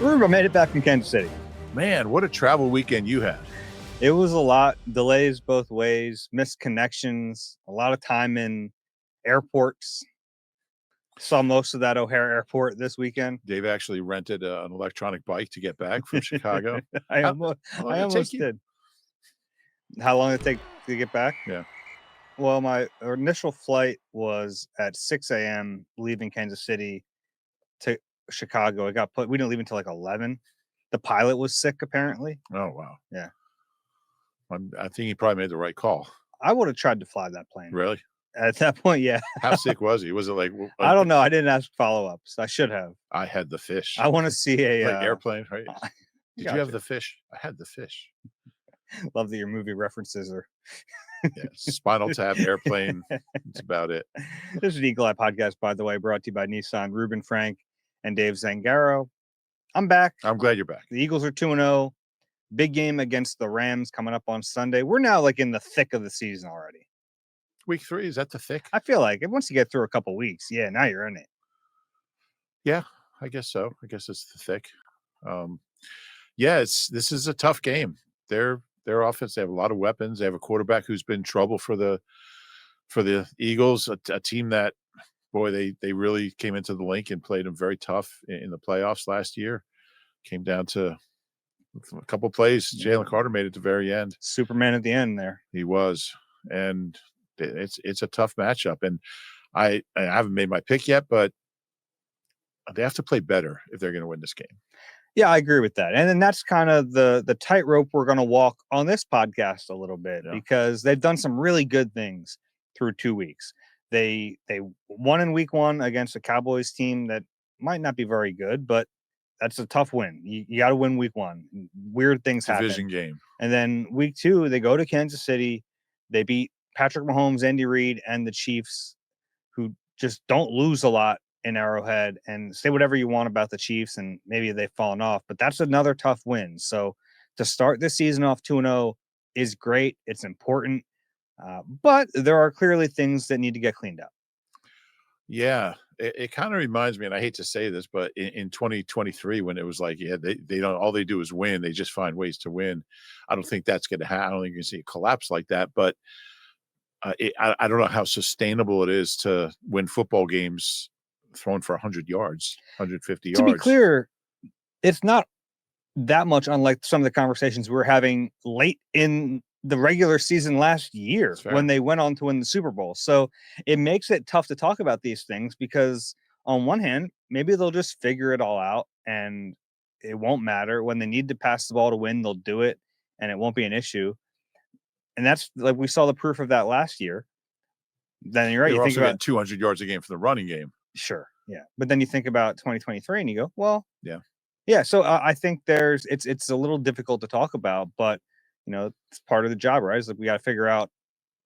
Reuben, I made it back from Kansas City. Man, what a travel weekend you had. It was a lot. Delays both ways, missed connections, a lot of time in airports. Saw most of that O'Hare Airport this weekend. Dave actually rented an electronic bike to get back from Chicago. I almost did. How long did it take to get back? Yeah. Well, my initial flight was at 6 a.m. leaving Kansas City to Chicago. We didn't leave until like 11. The pilot was sick, apparently. Oh, wow. Yeah. I think he probably made the right call. I would have tried to fly that plane. Really? At that point, yeah. How sick was he? Was it like... I don't know. I didn't ask follow-ups. I should have. I had the fish. I want to see a... like airplane, right? Did Gotcha. you have the fish? I had the fish. Love that your movie references are... Yeah, Spinal Tap, airplane. That's about it. This is the Eagle Eye Podcast, by the way, brought to you by Nissan, Reuben, Frank, and Dave Zangaro. I'm back. I'm glad you're back. The Eagles are 2-0. Big game against the Rams coming up on Sunday. We're now like in the thick of the season already. Week 3, is that the thick? I feel like once you get through a couple weeks, yeah, now you're in it. Yeah, I guess so. I guess it's the thick. This is a tough game. Their offense, they have a lot of weapons. They have a quarterback who's been trouble for the Eagles, a team that, boy, they really came into the link and played them very tough in the playoffs last year. Came down to a couple plays. Jalen Carter made it to the very end. Superman at the end there. He was. And it's a tough matchup. And I haven't made my pick yet, but they have to play better if they're going to win this game. Yeah, I agree with that. And then that's kind of the tightrope we're going to walk on this podcast a little bit, because they've done some really good things through 2 weeks. They won in week 1 against a Cowboys team that might not be very good, but that's a tough win. You got to win week 1. Weird things happen. Division game. And then week 2, they go to Kansas City. They beat Patrick Mahomes, Andy Reid, and the Chiefs, who just don't lose a lot in Arrowhead. And say whatever you want about the Chiefs, and maybe they've fallen off, but that's another tough win. So to start this season off 2-0 is great. It's important. But there are clearly things that need to get cleaned up. Yeah, it kind of reminds me, and I hate to say this, but in 2023, when it was like, they don't, all they do is win. They just find ways to win. I don't think that's going to happen. I don't think you can see a collapse like that, but I don't know how sustainable it is to win football games thrown for 100 yards, 150 yards. To be clear, it's not that much unlike some of the conversations we were having late in the regular season last year when they went on to win the Super Bowl. So it makes it tough to talk about these things, because on one hand, maybe they'll just figure it all out and it won't matter. When they need to pass the ball to win, they'll do it and it won't be an issue. And that's like, we saw the proof of that last year. Then you're right. You think about 200 yards a game for the running game. Sure. Yeah. But then you think about 2023 and you go, well, yeah. So I think it's a little difficult to talk about, but it's part of the job, right? It's like we got to figure out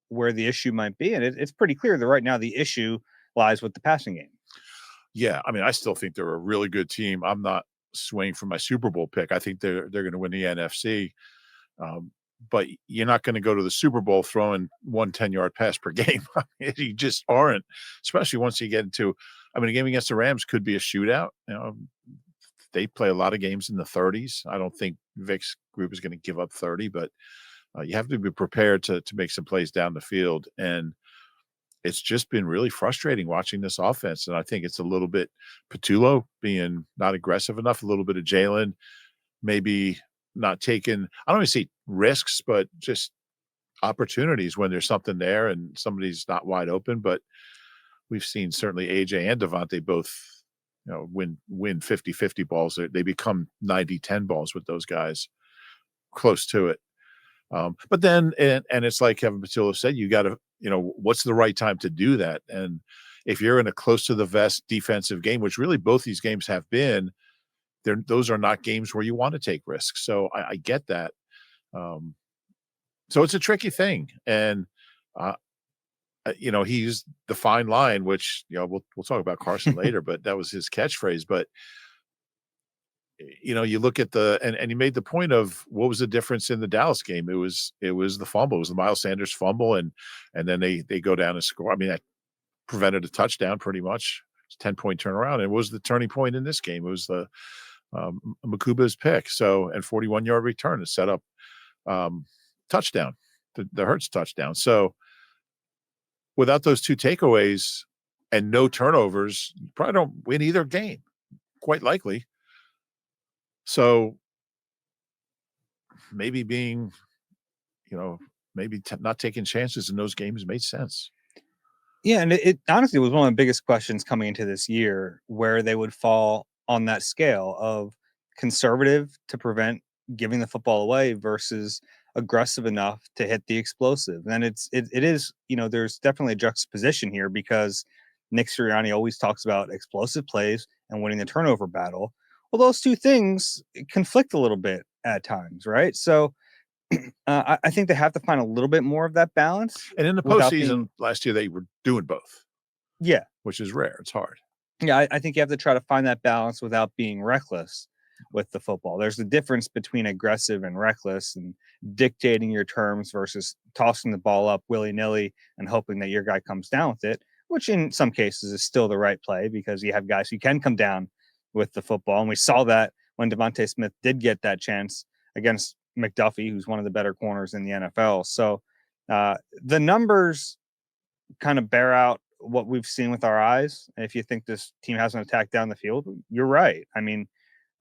where the issue might be. And it's pretty clear that right now the issue lies with the passing game. Yeah. I mean, I still think they're a really good team. I'm not swaying for my Super Bowl pick. I think they're going to win the NFC. But you're not going to go to the Super Bowl throwing 1 10-yard pass per game. I mean, you just aren't, especially once you get into, a game against the Rams could be a shootout. They play a lot of games in the 30s. I don't think Vic's group is going to give up 30, but you have to be prepared to make some plays down the field. And it's just been really frustrating watching this offense. And I think it's a little bit Patullo being not aggressive enough, a little bit of Jalen, maybe not taking, I don't even see risks, but just opportunities when there's something there and somebody's not wide open. But we've seen certainly AJ and Devontae both, win 50-50 balls. They become 90-10 balls with those guys, close to it. But then, and it's like Kevin Patullo said, you got to, what's the right time to do that? And if you're in a close to the vest defensive game, which really both these games have been, those are not games where you want to take risks. So I get that. So it's a tricky thing. And, he's the fine line, which, we'll talk about Carson later, but that was his catchphrase. But, you look at and you made the point of what was the difference in the Dallas game? It was the fumble. It was the Miles Sanders fumble. And then they go down and score. I mean, that prevented a touchdown pretty much. It's a 10-point turnaround. And it was the turning point in this game. It was the Makuba's pick. So, and 41-yard return to set up touchdown, the Hurts touchdown. So without those two takeaways and no turnovers, you probably don't win either game, quite likely. So maybe being, maybe not taking chances in those games made sense. Yeah, and it honestly was one of the biggest questions coming into this year, where they would fall on that scale of conservative to prevent giving the football away versus aggressive enough to hit the explosive. And it is, there's definitely a juxtaposition here, because Nick Sirianni always talks about explosive plays and winning the turnover battle. Well, those two things conflict a little bit at times, right? So I think they have to find a little bit more of that balance. And in the postseason last year, they were doing both. Yeah. Which is rare. It's hard. Yeah, I think you have to try to find that balance without being reckless with the football. There's a difference between aggressive and reckless, and dictating your terms versus tossing the ball up willy-nilly and hoping that your guy comes down with it, which in some cases is still the right play, because you have guys who can come down with the football. And we saw that when Devontae Smith did get that chance against McDuffie, who's one of the better corners in the NFL. So the numbers kind of bear out what we've seen with our eyes. If you think this team hasn't attacked down the field, you're right. I mean,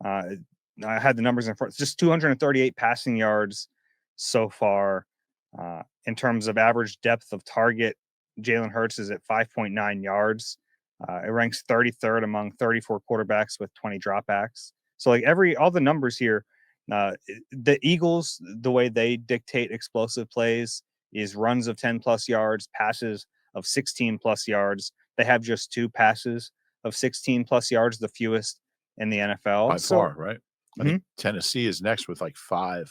I had the numbers in front. It's just 238 passing yards so far. In terms of average depth of target, Jalen Hurts is at 5.9 yards. It ranks 33rd among 34 quarterbacks with 20 dropbacks. So like all the numbers here, the Eagles, the way they dictate explosive plays is runs of 10 plus yards, passes of 16 plus yards. They have just 2 passes of 16 plus yards, the fewest in the NFL. By far, right? I think Tennessee is next with like 5.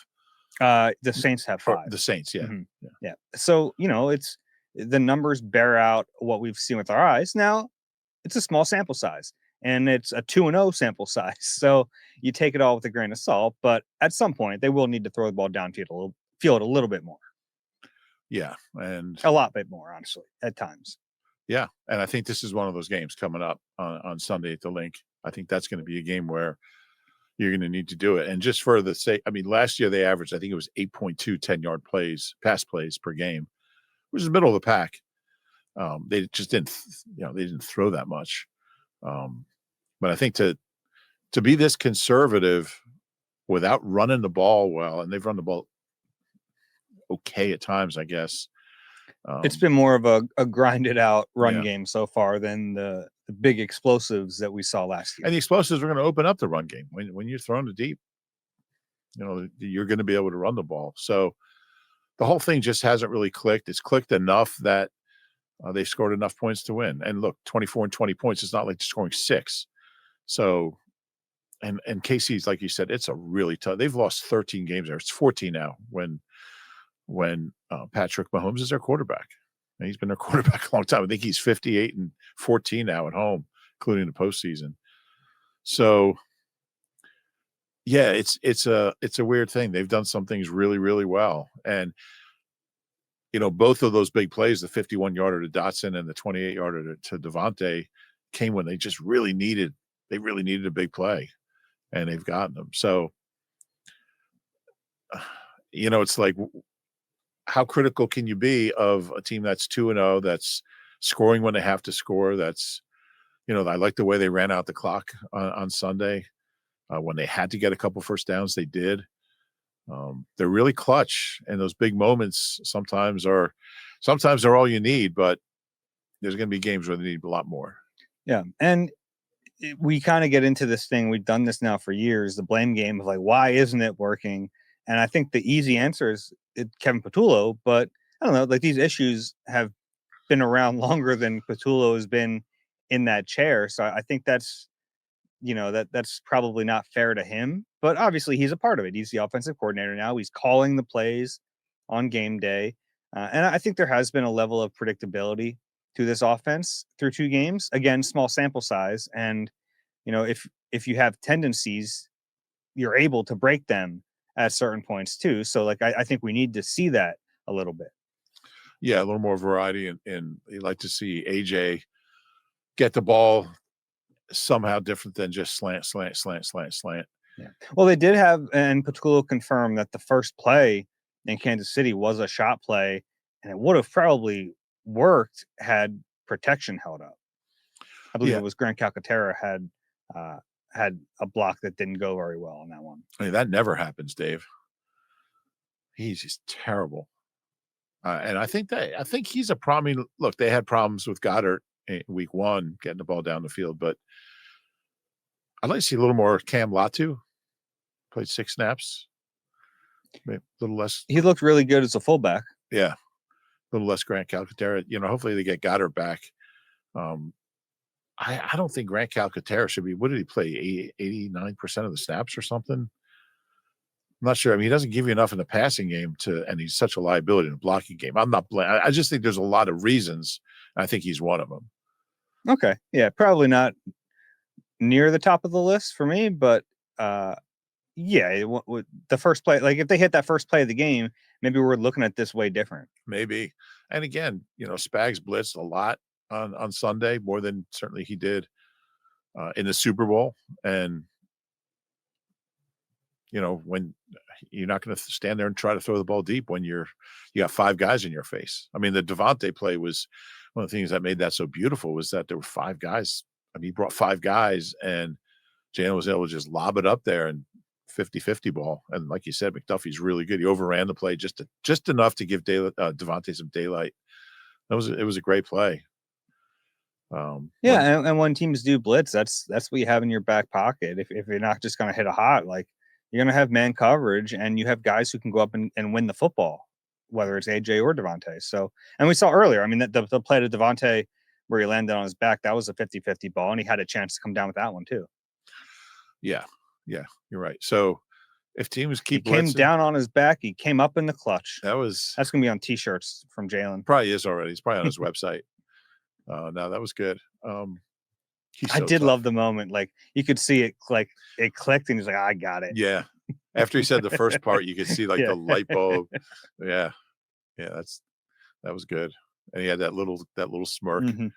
The Saints have 5. The Saints, yeah. Yeah. So, it's the numbers bear out what we've seen with our eyes. Now, it's a small sample size, and it's a 2-0 sample size. So you take it all with a grain of salt, but at some point they will need to throw the ball downfield a little bit more. Yeah. And a lot bit more, honestly, at times. Yeah. And I think this is one of those games coming up on Sunday at the Link. I think that's going to be a game where you're going to need to do it. And just for the sake, I mean, last year they averaged, I think it was 8.2 10-yard pass plays per game, which is the middle of the pack. They just didn't, they didn't throw that much. But I think to be this conservative without running the ball well, and they've run the ball okay at times, I guess. It's been more of a grinded out run game so far than the big explosives that we saw last year. And the explosives are going to open up the run game. When you're thrown to deep, you're going to be able to run the ball. So the whole thing just hasn't really clicked. It's clicked enough that they scored enough points to win. And look, 24 and 20 points. It's not like scoring 6. So, and KC's, like you said, it's a really tough. They've lost 13 games there. It's 14 now when Patrick Mahomes is their quarterback. And he's been their quarterback a long time. I think he's 58 and 14 now at home, including the postseason. So, yeah, it's a weird thing. They've done some things really, really well. And, both of those big plays, the 51-yarder to Dotson and the 28-yarder to Devontae, came when they just really needed a big play, and they've gotten them. So, it's like, how critical can you be of a team that's 2-0, that's scoring when they have to score? That's, I like the way they ran out the clock on Sunday. When they had to get a couple first downs, they did. They're really clutch, and those big moments sometimes they're all you need, but there's going to be games where they need a lot more. Yeah. And we kind of get into this thing. We've done this now for years, the blame game of like, why isn't it working? And I think the easy answer is Kevin Patullo, but I don't know, like these issues have been around longer than Patullo has been in that chair. So I think that's, that's probably not fair to him, but obviously he's a part of it. He's the offensive coordinator now. He's calling the plays on game day. And I think there has been a level of predictability to this offense through 2 games. Again, small sample size. And, if you have tendencies, you're able to break them at certain points too. So like, I think we need to see that a little bit. Yeah. A little more variety. And you'd like to see AJ get the ball somehow different than just slant. Yeah. Well, they did have, and Patullo confirmed that the first play in Kansas City was a shot play, and it would have probably worked had protection held up. I believe it was Grant Calcaterra had a block that didn't go very well on that one. I mean, that never happens, Dave. He's just terrible. And I think he's a problem. Look, they had problems with Goddard in week 1 getting the ball down the field, but I'd like to see a little more Cam Latu. Played 6 snaps. Maybe a little less. He looked really good as a fullback. Yeah. A little less Grant Calcaterra. Hopefully they get Goddard back. I don't think Grant Calcaterra should be. What did he play? 89% of the snaps or something? I'm not sure. I mean, he doesn't give you enough in the passing game and he's such a liability in the blocking game. I'm not blaming. I just think there's a lot of reasons. I think he's one of them. Okay. Yeah. Probably not near the top of the list for me, but the first play, like if they hit that first play of the game, maybe we're looking at this way different. Maybe. And again, Spags blitzed a lot on Sunday, more than certainly he did in the Super Bowl. And, when you're not going to stand there and try to throw the ball deep when you got 5 guys in your face. I mean, the Devontae play was one of the things that made that so beautiful, was that there were 5 guys. I mean, he brought 5 guys and Jalen was able to just lob it up there and 50-50 ball. And like you said, McDuffie's really good. He overran the play just enough to give Devontae some daylight. It was a great play. And when teams do blitz, that's what you have in your back pocket. If you're not just going to hit a hot, like you're going to have man coverage and you have guys who can go up and win the football, whether it's AJ or Devontae. So, and we saw earlier, I mean, the play to Devontae where he landed on his back, that was a 50-50 ball and he had a chance to come down with that one too. Yeah, you're right. So if teams he came down on his back, he came up in the clutch. That's going to be on T-shirts from Jalen. Probably is already. It's probably on his website. No, that was good. I did love the moment. Like you could see it, like it clicked, and he's like, "I got it." Yeah. After he said the first part, you could see like the light bulb. Yeah. That was good. And he had that little smirk. Mm-hmm.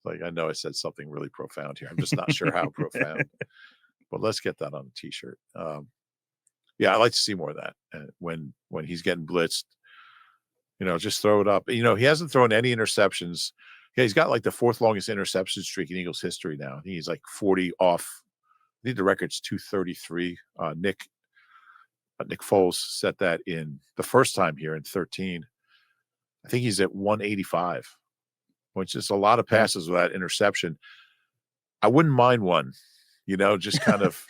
Like, I know I said something really profound here. I'm just not sure how profound. But let's get that on a T-shirt. I'd like to see more of that when he's getting blitzed. Just throw it up. He hasn't thrown any interceptions. Yeah, he's got like the 4th longest interception streak in Eagles history now. He's like 40 off. I think the record's 233. Nick Foles set that in the first time here in 13. I think he's at 185, which is a lot of passes without interception. I wouldn't mind one, just kind of.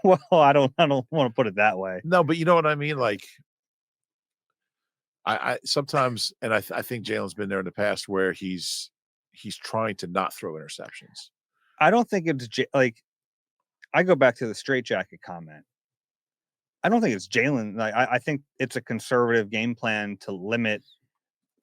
Well, I don't want to put it that way. No, but you know what I mean? Like, I sometimes, and I think Jalen's been there in the past where he's trying to not throw interceptions. I don't think it's like, I go back to the straitjacket comment. I don't think it's Jalen. Like, I think it's a conservative game plan to limit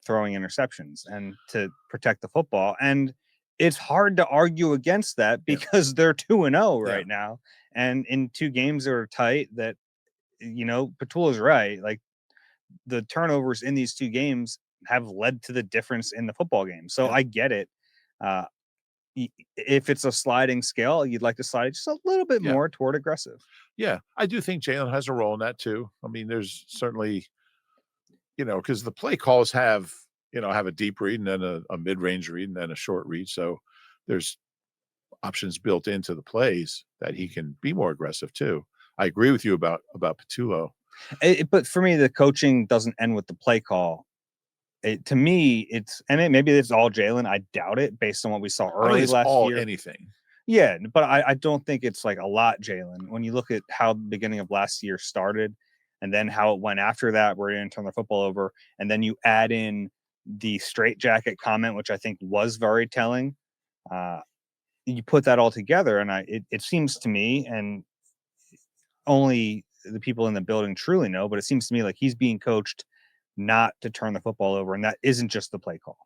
throwing interceptions and to protect the football. And it's hard to argue against that because they're 2-0 right now. And in 2 games that are tight, that, Patullo's right. Like the turnovers in these 2 games have led to the difference in the football game. So I get it. If it's a sliding scale, you'd like to slide it just a little bit more toward aggressive. Yeah, I do think Jalen has a role in that too. I mean, there's certainly, because the play calls have a deep read and then a mid-range read and then a short read. So there's options built into the plays that he can be more aggressive too. I agree with you about Patullo. But for me, the coaching doesn't end with the play call. To me, maybe it's all Jalen. I doubt it based on what we saw early last year. Anything. Yeah, but I don't think it's like a lot, Jalen. When you look at how the beginning of last year started and then how it went after that, where you didn't turn the football over, and then you add in the straitjacket comment, which I think was very telling. You put that all together, and it seems to me, and only the people in the building truly know, but it seems to me like he's being coached not to turn the football over, and that isn't just the play call.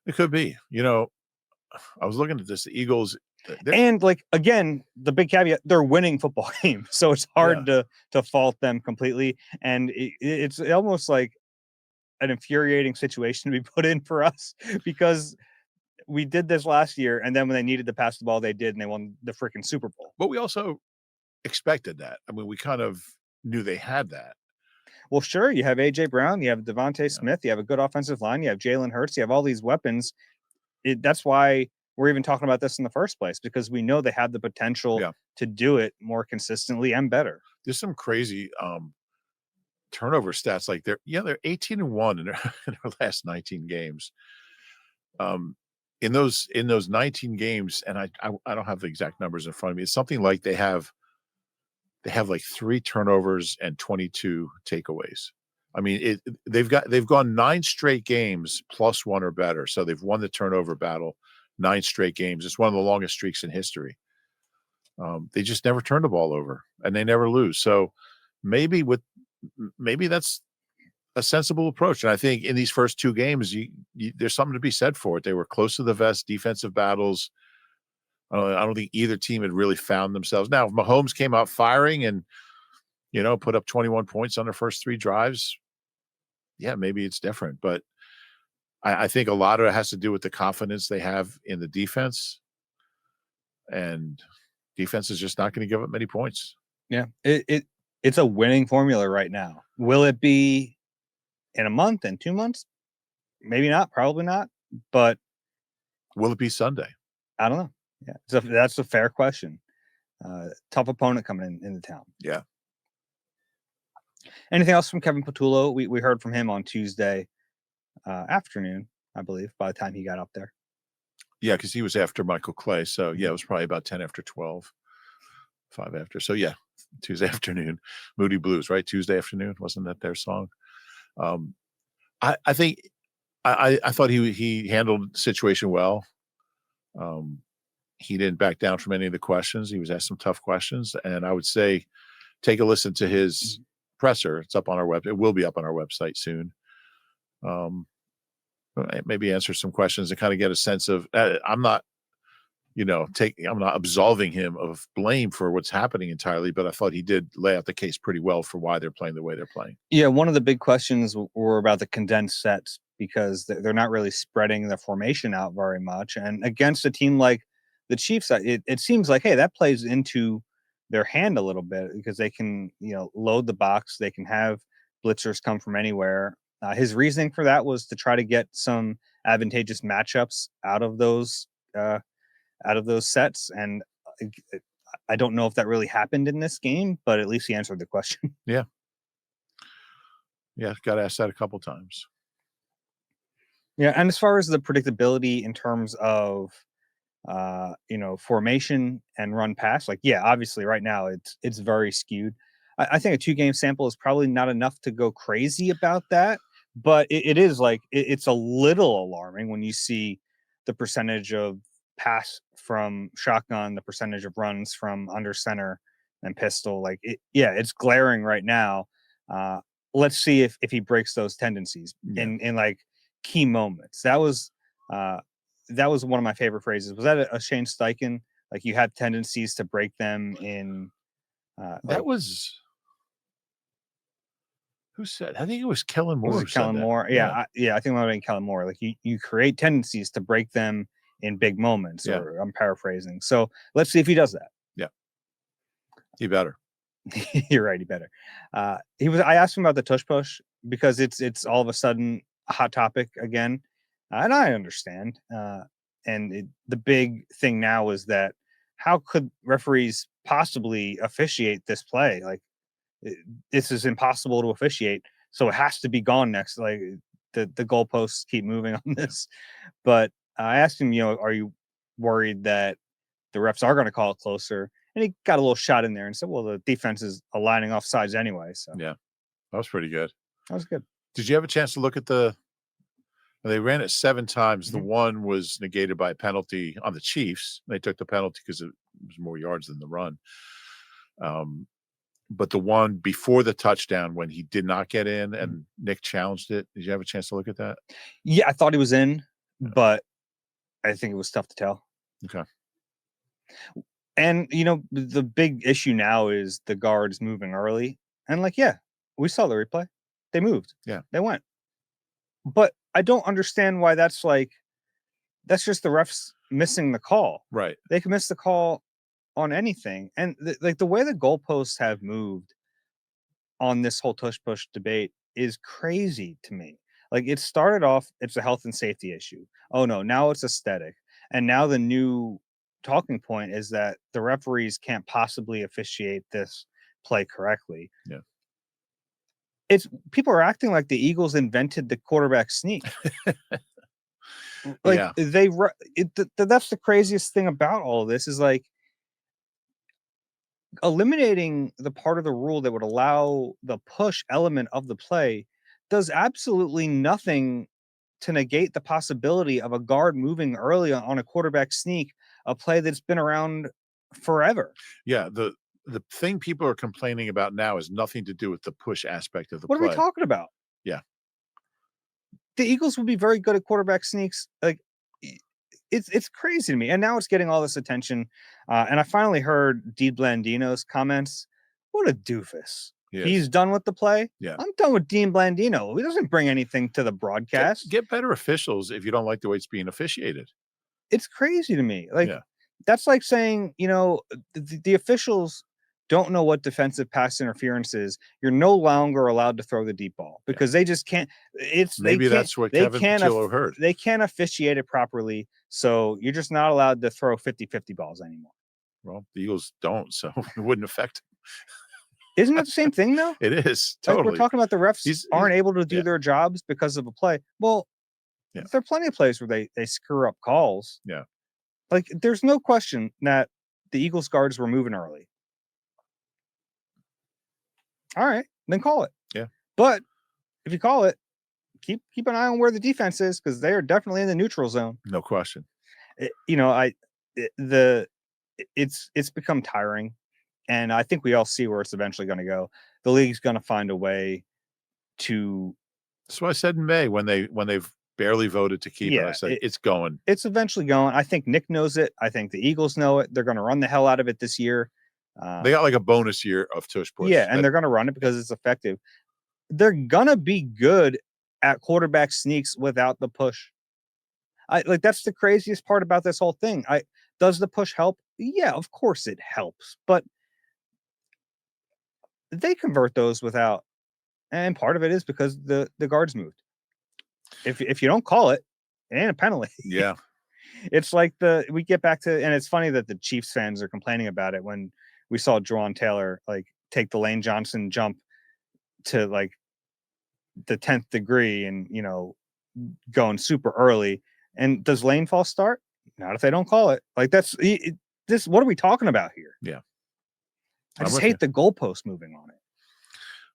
It could be. I was looking at this. The Eagles, and like again, the big caveat: they're winning football games, so it's hard to fault them completely. And it's almost like an infuriating situation to be put in for us because we did this last year, and then when they needed to pass the ball, they did, and they won the freaking Super Bowl. But we also expected that. I mean, we kind of knew they had that. Well, sure, you have AJ Brown, you have Devontae Smith, you have a good offensive line, you have Jalen Hurts, you have all these weapons. That's why we're even talking about this in the first place, because we know they have the potential to do it more consistently and better. There's some crazy turnover stats. Like they're 18-1 in their last 19 games. In those 19 games, and I don't have the exact numbers in front of me. It's something like they have like 3 turnovers and 22 takeaways. I mean, they've gone 9 straight games plus 1 or better. So they've won the turnover battle 9 straight games. It's one of the longest streaks in history. They just never turn the ball over, and they never lose. So maybe that's a sensible approach. And I think in these first 2 games, there's something to be said for it. They were close to the vest defensive battles. I don't think either team had really found themselves. Now, if Mahomes came out firing and, put up 21 points on their first 3 drives, yeah, maybe it's different. But I think a lot of it has to do with the confidence they have in the defense. And defense is just not going to give up many points. Yeah, it's a winning formula right now. Will it be in a month, in 2 months? Maybe not, probably not. But will it be Sunday? I don't know. Yeah, so that's a fair question. Tough opponent coming into town. Yeah. Anything else from Kevin Patullo? We heard from him on Tuesday afternoon, I believe, by the time he got up there. Yeah, because he was after Michael Clay. So, yeah, it was probably about 10 after 12, 5 after. So, yeah, Tuesday afternoon. Moody Blues, right? Tuesday afternoon. Wasn't that their song? I think I thought he handled the situation well. He didn't back down from any of the questions. He was asked some tough questions. And I would say take a listen to his presser. It's up on our website. It will be up on our website soon. Maybe answer some questions and kind of get a sense of I'm not absolving him of blame for what's happening entirely, but I thought he did lay out the case pretty well for why they're playing the way they're playing. Yeah, one of the big questions were about the condensed sets, because they're not really spreading the formation out very much. And against a team like the Chiefs, it seems like, hey, that plays into their hand a little bit, because they can, load the box. They can have blitzers come from anywhere. His reasoning for that was to try to get some advantageous matchups out of those sets. And I don't know if that really happened in this game, but at least he answered the question. Yeah. Yeah. Got asked that a couple times. Yeah. And as far as the predictability in terms of, formation and run pass, obviously right now it's very skewed. I think a 2-game sample is probably not enough to go crazy about that, but it is it's a little alarming when you see the percentage of pass from shotgun, the percentage of runs from under center and pistol. It's glaring right now. Let's see if he breaks those tendencies in key moments. That was one of my favorite phrases. Was that a Shane Steichen? You have tendencies to break them in. That was who said? I think it was Kellen Moore. Kellen Moore. Yeah. I think it might have been Kellen Moore. You create tendencies to break them in big moments. Yeah. Or I'm paraphrasing. So let's see if he does that. Yeah, he better. You're right. He better. I asked him about the tush push, because it's all of a sudden a hot topic again, and I understand. The big thing now is that how could referees possibly officiate this play? This is impossible to officiate, so it has to be gone next. The goalposts keep moving on this. But I asked him, are you worried that the refs are going to call it closer? And he got a little shot in there and said, well, the defense is aligning off sides anyway. So yeah, that was pretty good. That was good. Did you have a chance to look at they ran it 7 times. Mm-hmm. The one was negated by a penalty on the Chiefs. They took the penalty because it was more yards than the run. But the one before the touchdown, when he did not get in and Nick challenged it, did you have a chance to look at that? Yeah, I thought he was in, but I think it was tough to tell. Okay. And, the big issue now is the guards moving early. And we saw the replay. They moved. Yeah. They went. But I don't understand why that's that's just the refs missing the call. Right. They can miss the call on anything. And like the way the goalposts have moved on this whole tush push debate is crazy to me. Like it started off, it's a health and safety issue. Oh no, now it's aesthetic. And now the new talking point is that the referees can't possibly officiate this play correctly. Yeah. It's people are acting like the Eagles invented the quarterback sneak. Like yeah. That's the craziest thing about all of this is like eliminating the part of the rule that would allow the push element of the play does absolutely nothing to negate the possibility of a guard moving early on a quarterback sneak, a play that's been around forever. Yeah, the thing people are complaining about now has nothing to do with the push aspect of the What play. are we talking about? Yeah. The Eagles would be very good at quarterback sneaks. Like it's crazy to me. And now it's getting all this attention. And I finally heard Dean Blandino's comments. What a doofus. Yes. He's done with the play. Yeah. I'm done with Dean Blandino. He doesn't bring anything to the broadcast. Get better officials if you don't like the way it's being officiated. It's crazy to me. Like that's like saying, the officials don't know what defensive pass interference is. You're no longer allowed to throw the deep ball because they just can't. That's what Kevin Patillo heard. They can't officiate it properly. So you're just not allowed to throw 50-50 balls anymore. Well, the Eagles don't, so it wouldn't affect them. Isn't that the same thing, though? It is. Totally. Like we're talking about the refs aren't able to do their jobs because of a play. Well, there are plenty of plays where they screw up calls. Yeah. Like there's no question that the Eagles guards were moving early. All right, then call it. Yeah. But if you call it, keep an eye on where the defense is because they are definitely in the neutral zone. No question. It's become tiring, and I think we all see where it's eventually going to go. The league's going to find a way to. That's what I said in May when they've barely voted to keep it. I said it's going. It's eventually going. I think Nick knows it. I think the Eagles know it. They're going to run the hell out of it this year. They got like a bonus year of Tush Push. Yeah, and they're going to run it because it's effective. They're going to be good at quarterback sneaks without the push. That's the craziest part about this whole thing. Does the push help? Yeah, of course it helps, but they convert those without, and part of it is because the guards moved. If you don't call it, it ain't a penalty. Yeah. It's like we get back to, and it's funny that the Chiefs fans are complaining about it when we saw Juwan Taylor take the Lane Johnson jump to like the 10th degree and going super early. And does Lane false start? Not if they don't call it. Like that's this. What are we talking about here? Yeah, I just hate the goalpost moving on it.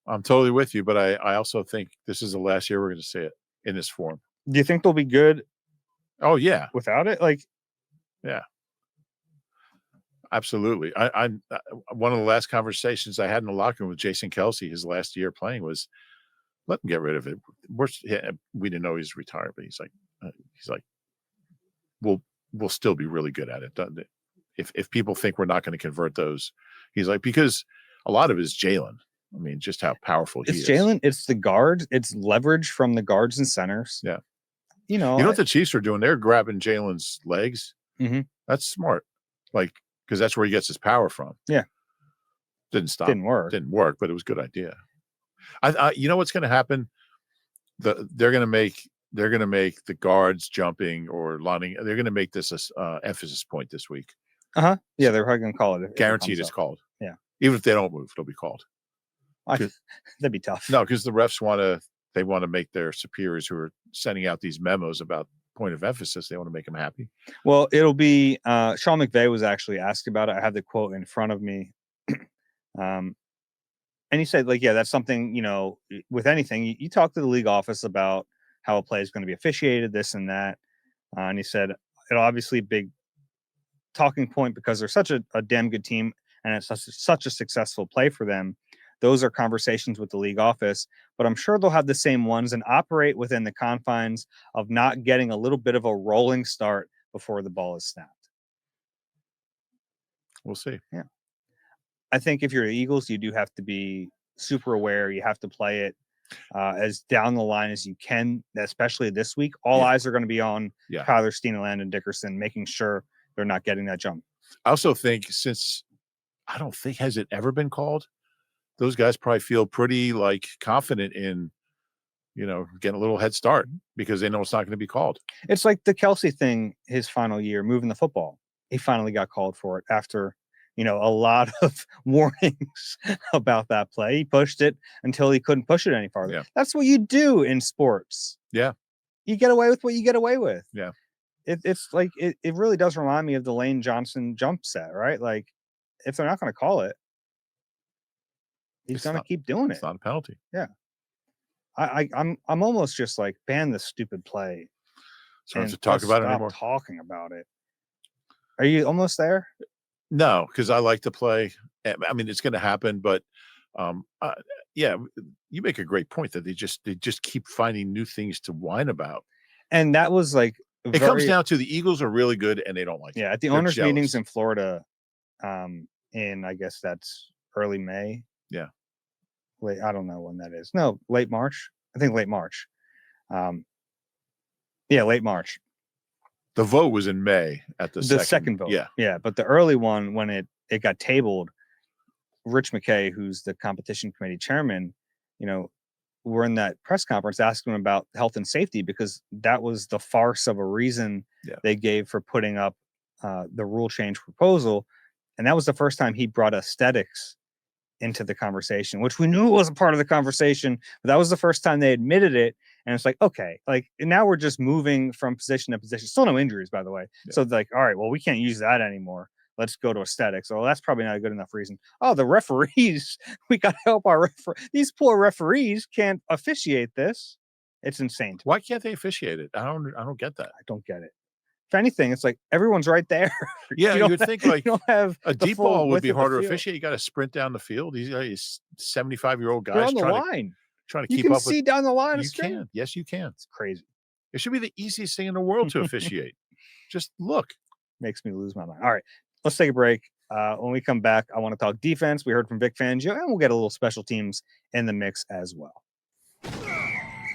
I'm totally with you, but I also think this is the last year we're going to see it in this form. Do you think they'll be good? Oh yeah, without it, yeah, absolutely. I one of the last conversations I had in the locker room with Jason Kelsey, his last year playing, was let him get rid of it. We didn't know he was retired, but he's like, we'll still be really good at it. If people think we're not going to convert those, he's like, because a lot of it is Jalen. I mean, just how powerful he is. It's Jalen. It's the guards. It's leverage from the guards and centers. Yeah. You know what the Chiefs are doing? They're grabbing Jalen's legs. Mm-hmm. That's smart. Because that's where he gets his power from. Yeah. Didn't stop. Didn't work, but it was a good idea. You know what's going to happen? They're going to make the guards jumping or lining. They're going to make this a emphasis point this week. Yeah, they're probably going to call it. Guaranteed it's called. Yeah. Even if they don't move, it'll be called. That'd be tough. No, because the refs want to make their superiors who are sending out these memos about point of emphasis, they want to make them happy. Well, it'll be Sean McVay was actually asked about it. I have the quote in front of me. And he said, that's something, with anything, you talk to the league office about how a play is going to be officiated, this and that. And he said, it'll obviously big talking point because they're such a damn good team and it's such a successful play for them. Those are conversations with the league office, but I'm sure they'll have the same ones and operate within the confines of not getting a little bit of a rolling start before the ball is snapped. We'll see. Yeah. I think if you're the Eagles, you do have to be super aware. You have to play it as down the line as you can, especially this week. All eyes are going to be on Tyler Steen and Landon Dickerson, making sure they're not getting that jump. I also think has it ever been called? Those guys probably feel pretty confident in, getting a little head start because they know it's not going to be called. It's like the Kelsey thing, his final year, moving the football. He finally got called for it after, a lot of warnings about that play. He pushed it until he couldn't push it any farther. Yeah. That's what you do in sports. Yeah. You get away with what you get away with. Yeah. It's like, it really does remind me of the Lane Johnson jump set, right? Like, if they're not going to call it, he's going to keep doing it. It's not a penalty. Yeah. I'm almost just like, ban this stupid play. So to talk about it anymore. Talking about it. Are you almost there? No, because I like to play. I mean, it's going to happen, but you make a great point that they just keep finding new things to whine about. And that was like, it comes down to the Eagles are really good and they don't like it. Yeah, at the owners' meetings in Florida, in I guess that's early May. Yeah. Late, I don't know when that is. No, late March. I think late March. Late March. The vote was in May at the second vote. Yeah. Yeah. But the early one, when it got tabled, Rich McKay, who's the competition committee chairman, we're in that press conference asking him about health and safety because that was the farce of a reason they gave for putting up the rule change proposal. And that was the first time he brought aesthetics into the conversation, which we knew wasn't part of the conversation, but that was the first time they admitted it. And it's like, okay, like now we're just moving from position to position. Still no injuries, by the way. Yeah. So like, all right, well, we can't use that anymore. Let's go to aesthetics. Oh, that's probably not a good enough reason. Oh, the referees, we got to help our these poor referees can't officiate this. It's insane. Why can't they officiate it? I don't get that. I don't get it. If anything, it's like everyone's right there. Yeah, you would think like you don't have a deep ball would be harder to officiate. You got to sprint down the field. These 75-year-old guys on the line. Trying to keep up. You can see down the line. You can. Yes, you can. It's crazy. It should be the easiest thing in the world to officiate. Just look. Makes me lose my mind. All right, let's take a break. When we come back, I want to talk defense. We heard from Vic Fangio, and we'll get a little special teams in the mix as well.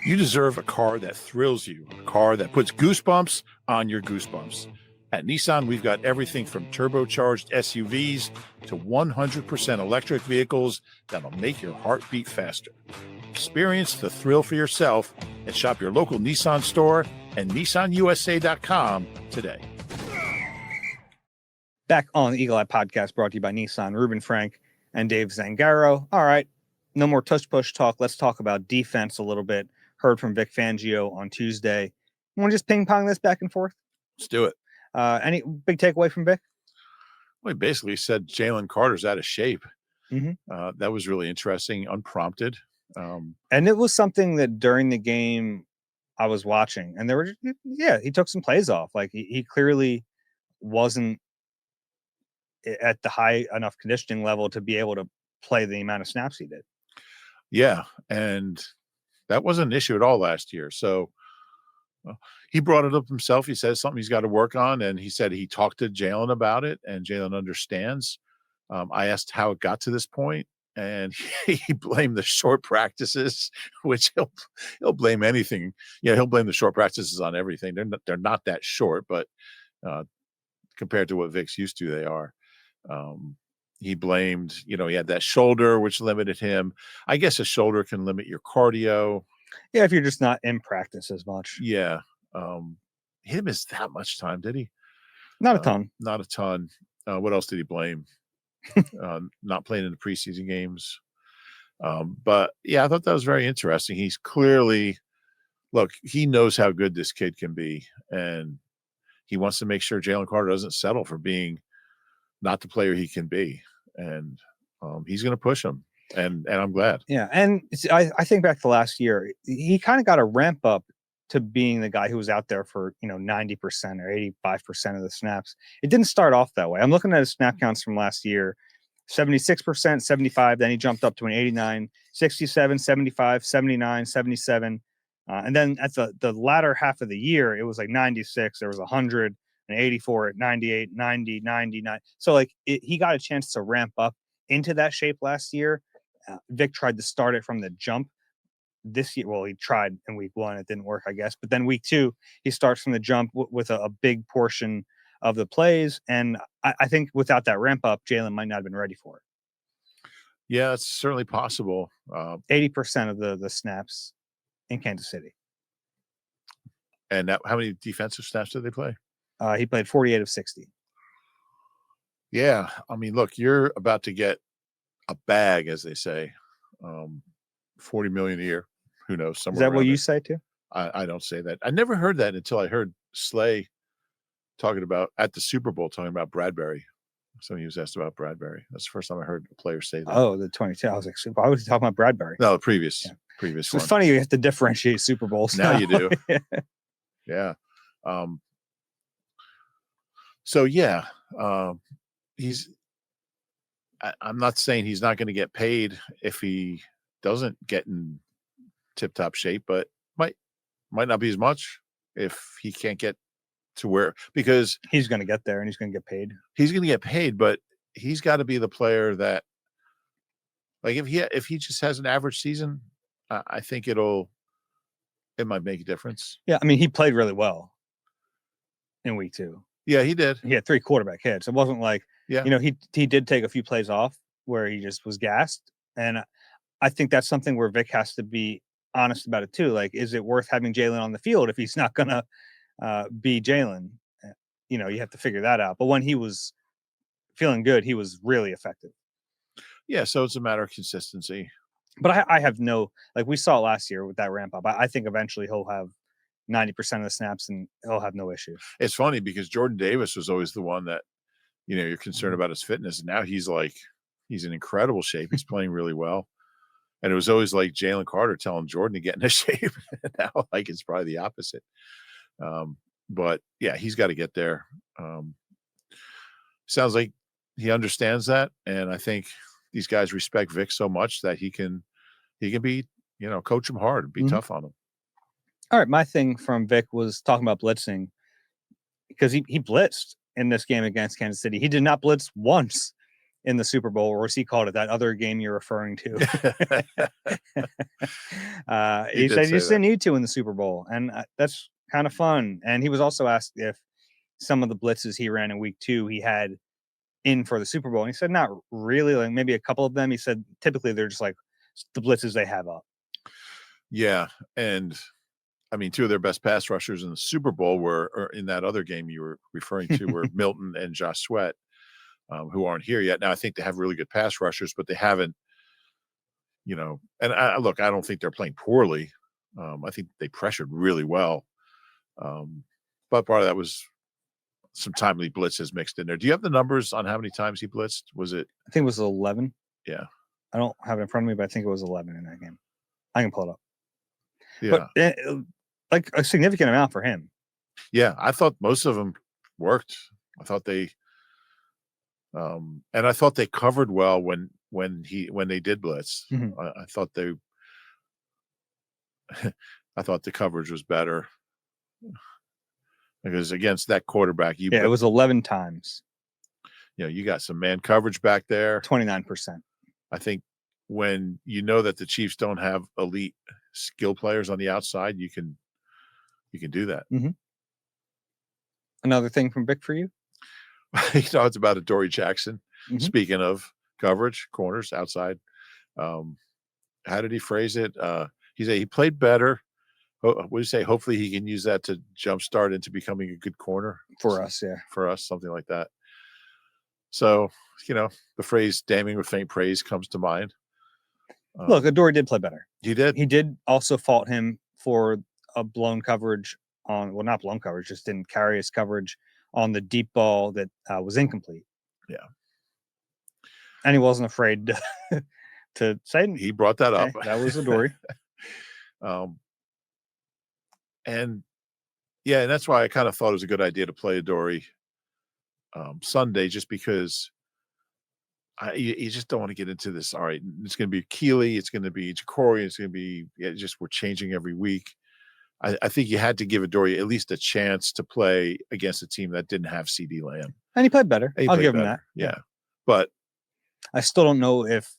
You deserve a car that thrills you, a car that puts goosebumps on your goosebumps. At Nissan, we've got everything from turbocharged SUVs to 100% electric vehicles that'll make your heart beat faster. Experience the thrill for yourself and shop your local Nissan store and NissanUSA.com today. Back on the Eagle Eye Podcast, brought to you by Nissan, Reuben Frank and Dave Zangaro. All right, no more Tush Push talk. Let's talk about defense a little bit. Heard from Vic Fangio on Tuesday. You want to just ping pong this back and forth? Let's do it. Any big takeaway from Vic? Well, he basically said Jalen Carter's out of shape. Mm-hmm. That was really interesting, unprompted. And it was something that during the game I was watching, and there were, he took some plays off. Like he clearly wasn't at the high enough conditioning level to be able to play the amount of snaps he did. Yeah, and that wasn't an issue at all last year. So he brought it up himself. He says something he's got to work on, and he said he talked to Jalen about it, and Jalen understands. I asked how it got to this point, and he blamed the short practices, which he'll blame anything. Yeah, he'll blame the short practices on everything. They're not that short, but compared to what Vic's used to, they are. He blamed, he had that shoulder, which limited him. I guess a shoulder can limit your cardio. Yeah, if you're just not in practice as much. Yeah. He didn't miss that much time, did he? Not a ton. Not a ton. What else did he blame? Not playing in the preseason games. But yeah, I thought that was very interesting. He's clearly, he knows how good this kid can be, and he wants to make sure Jalen Carter doesn't settle for being not the player he can be. And he's going to push him. And I'm glad. Yeah. And I think back to last year, he kind of got a ramp up to being the guy who was out there for, 90% or 85% of the snaps. It didn't start off that way. I'm looking at his snap counts from last year, 76%, 75. Then he jumped up to an 89, 67, 75, 79, 77. And then at the latter half of the year, it was like 96. There was 100 and 84 at 98, 90, 99. So he got a chance to ramp up into that shape last year. Vic tried to start it from the jump. this year. Well, he tried in week 1. It didn't work, I guess. But then week 2, he starts from the jump with a big portion of the plays. And I think without that ramp up, Jalen might not have been ready for it. Yeah, it's certainly possible. 80% of the snaps in Kansas City. And how many defensive snaps did they play? He played 48 of 60. Yeah. I mean, look, you're about to get a bag, as they say. $40 million a year. Who knows? Is that what you say too? I don't say that. I never heard that until I heard Slay talking about at the Super Bowl, talking about Bradbury. So he was asked about Bradbury. That's the first time I heard a player say that. Oh, the 22. I was like, why was he talking about Bradbury? No, the previous one. It's funny you have to differentiate Super Bowls. Now you do. Yeah. So yeah, I'm not saying he's not going to get paid if he doesn't get in tip-top shape, but might not be as much if he can't get to where, because he's going to get there and he's going to get paid. He's going to get paid, but he's got to be the player that, like, if he just has an average season, I think it might make a difference. Yeah, I mean, he played really well in week 2. Yeah, he did. He had 3 quarterback hits. It wasn't like, he did take a few plays off where he just was gassed. And I think that's something where Vic has to be honest about it too. Like, is it worth having Jalen on the field if he's not going to be Jalen? You have to figure that out. But when he was feeling good, he was really effective. Yeah, so it's a matter of consistency. But I have we saw it last year with that ramp up. I think eventually he'll have 90% of the snaps and he'll have no issue. It's funny because Jordan Davis was always the one that, you're concerned about his fitness. And now he's in incredible shape. He's playing really well. And it was always like Jalen Carter telling Jordan to get into shape. Now, it's probably the opposite. But yeah, he's got to get there. Sounds like he understands that. And I think these guys respect Vic so much that he can be, coach him hard and be tough on him. All right. My thing from Vic was talking about blitzing, because he blitzed in this game against Kansas City. He did not blitz once in the Super Bowl, or as he called it, that other game you're referring to. He said he just didn't need to in the Super Bowl. And that's kind of fun. And he was also asked if some of the blitzes he ran in week 2, he had in for the Super Bowl. And he said, not really, like maybe a couple of them. He said, typically they're just like the blitzes they have up. Yeah. And I mean, 2 of their best pass rushers in the Super Bowl or in that other game you were referring to were Milton and Josh Sweat, who aren't here yet. Now, I think they have really good pass rushers, but they haven't, and I don't think they're playing poorly. I think they pressured really well. But part of that was some timely blitzes mixed in there. Do you have the numbers on how many times he blitzed? Was it? I think it was 11. Yeah. I don't have it in front of me, but I think it was 11 in that game. I can pull it up. Yeah. But like a significant amount for him. Yeah. I thought most of them worked. I thought they, and I thought they covered well when they did blitz. Mm-hmm. I thought I thought the coverage was better. Because against that quarterback, it was 11 times. You got some man coverage back there. 29%. I think when that the Chiefs don't have elite skill players on the outside, you can do that. Mm-hmm. Another thing from Vic for you? It's about Adoree Jackson. Mm-hmm. Speaking of coverage, corners, outside. How did he phrase it? He said he played better. What do you say? Hopefully he can use that to jumpstart into becoming a good corner for us. Yeah, for us, something like that. So the phrase "damning with faint praise" comes to mind. Look, Adoree did play better. He did. He did also fault him for a blown coverage not blown coverage, just didn't carry his coverage on the deep ball that was incomplete. Yeah, and he wasn't afraid to say it. He brought that up. That was Adoree. And yeah, and that's why I kind of thought it was a good idea to play Adoree Sunday, just because you just don't want to get into this. All right, it's going to be Keeley, it's going to be Ja'Cory, it's going to be we're changing every week. I think you had to give Adoree at least a chance to play against a team that didn't have CD Lamb. And he played better. I'll give him that. Yeah. But I still don't know if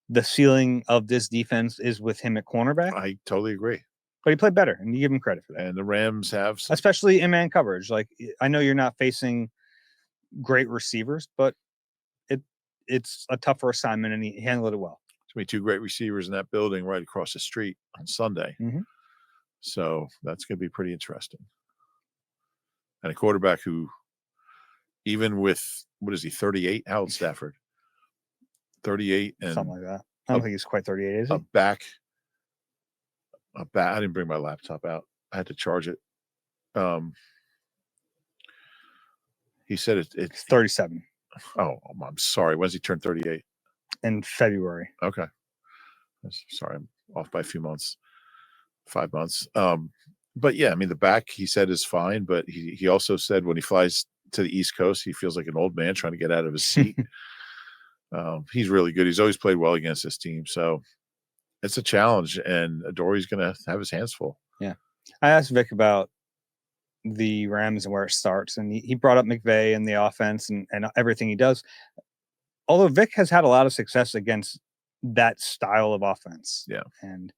the ceiling of this defense is with him at cornerback. I totally agree. But he played better, and you give him credit for that. And the Rams have especially in man coverage. Like, I know you're not facing great receivers, but it's a tougher assignment, and he handled it well. There's going to be 2 great receivers in that building right across the street on Sunday. Mm-hmm. So that's going to be pretty interesting. And a quarterback who, even with, what is he, 38? How old Stafford? 38 and something like that. I don't think he's quite 38, is he? A back. I didn't bring my laptop out. I had to charge it. He said it's 37. Oh, I'm sorry. When's he turn 38? In February. Okay. Sorry, I'm off by a few months. 5 months. But yeah, I mean, the back, he said, is fine, but he also said when he flies to the East Coast, he feels like an old man trying to get out of his seat. He's really good. He's always played well against this team. So it's a challenge, and Adoree's going to have his hands full. Yeah. I asked Vic about the Rams and where it starts, and he brought up McVay and the offense and everything he does. Although Vic has had a lot of success against that style of offense. Yeah. And